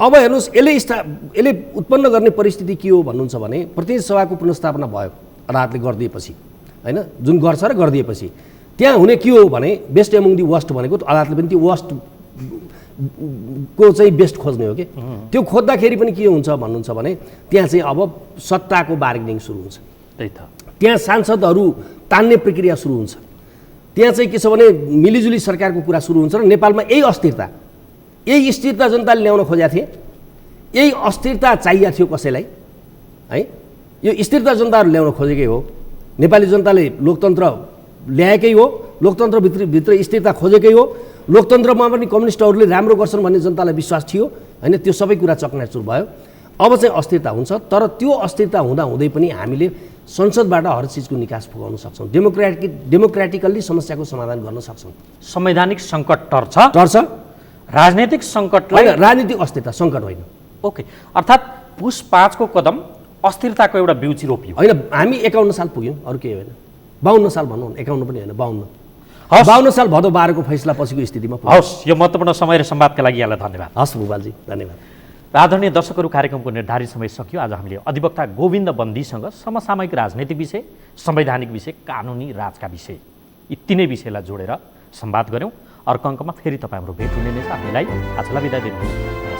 अब हेर्नुहोस्, यसले उत्पन्न गर्ने परिस्थिति के हो भन्नुहुन्छ भने, प्रतिनिधि सभाको पुनर्स्थापना भयो अदालतले गरिदिएपछि होइन, जुन गर्छ र गरिदिएपछि त्यहाँ हुने के हो भने बेस्ट एमोङ दि वर्स्ट भनेको अदालतले पनि त्यो वर्स्ट को चाहिँ बेस्ट खोज्ने हो कि। त्यो खोज्दाखेरि पनि के हुन्छ भन्नुहुन्छ भने त्यहाँ चाहिँ अब सत्ताको बार्गेनिङ सुरु हुन्छ। त्यही त, त्यहाँ सांसदहरू तान्ने प्रक्रिया सुरु हुन्छ। त्यहाँ चाहिँ के छ भने मिलिजुली सरकारको कुरा सुरु हुन्छ र नेपालमा यही स्थिरता जनताले ल्याउन खोजेका थिए। यही अस्थिरता चाहिएको थियो कसैलाई है, यो स्थिरता जनताहरू ल्याउन खोजेकै हो। नेपाली जनताले लोकतन्त्र ल्याएकै हो, लोकतन्त्रभित्र स्थिरता खोजेकै हो। लोकतन्त्रमा पनि कम्युनिस्टहरूले राम्रो गर्छन् भन्ने जनतालाई विश्वास थियो होइन। त्यो सबै कुरा चकनाचुर भयो। अब चाहिँ अस्थिरता हुन्छ, तर त्यो अस्थिरता हुँदै पनि हामीले संसदबाट हर चिजको निकास पुगाउन सक्छौँ, डेमोक्रेटिकल्ली समस्याको समाधान गर्न सक्छौँ। संवैधानिक सङ्कट टर्छ, राजनैतिक सङ्कटलाई राजनीतिक अस्थिरता सङ्कट होइन। ओके, अर्थात् पुस 5 को कदम अस्थिरताको एउटा बिउची रोपियो होइन। हामी 51 साल पुग्यौँ, अरू केही होइन। 52 साल भनौँ, 51 पनि होइन, 52 साल भदौ 12 को फैसला पछिको स्थितिमा। हवस्, यो महत्त्वपूर्ण समय र संवादका लागि यहाँलाई धन्यवाद। हस् भूपालजी, धन्यवाद। आदरणीय दर्शकहरू, कार्यक्रमको निर्धारित समय सकियो। आज हामीले अधिवक्ता गोविन्द बन्दीसँग समसामयिक राजनीतिक विषय, संवैधानिक विषय, कानुनी राजका विषय, यी तीनै विषयलाई जोडेर संवाद गऱ्यौँ। अर्को अङ्कमा फेरि तपाईँ हाम्रो भेट हुने नै छ। हामीलाई आजलाई बिदा दिनुहोस्।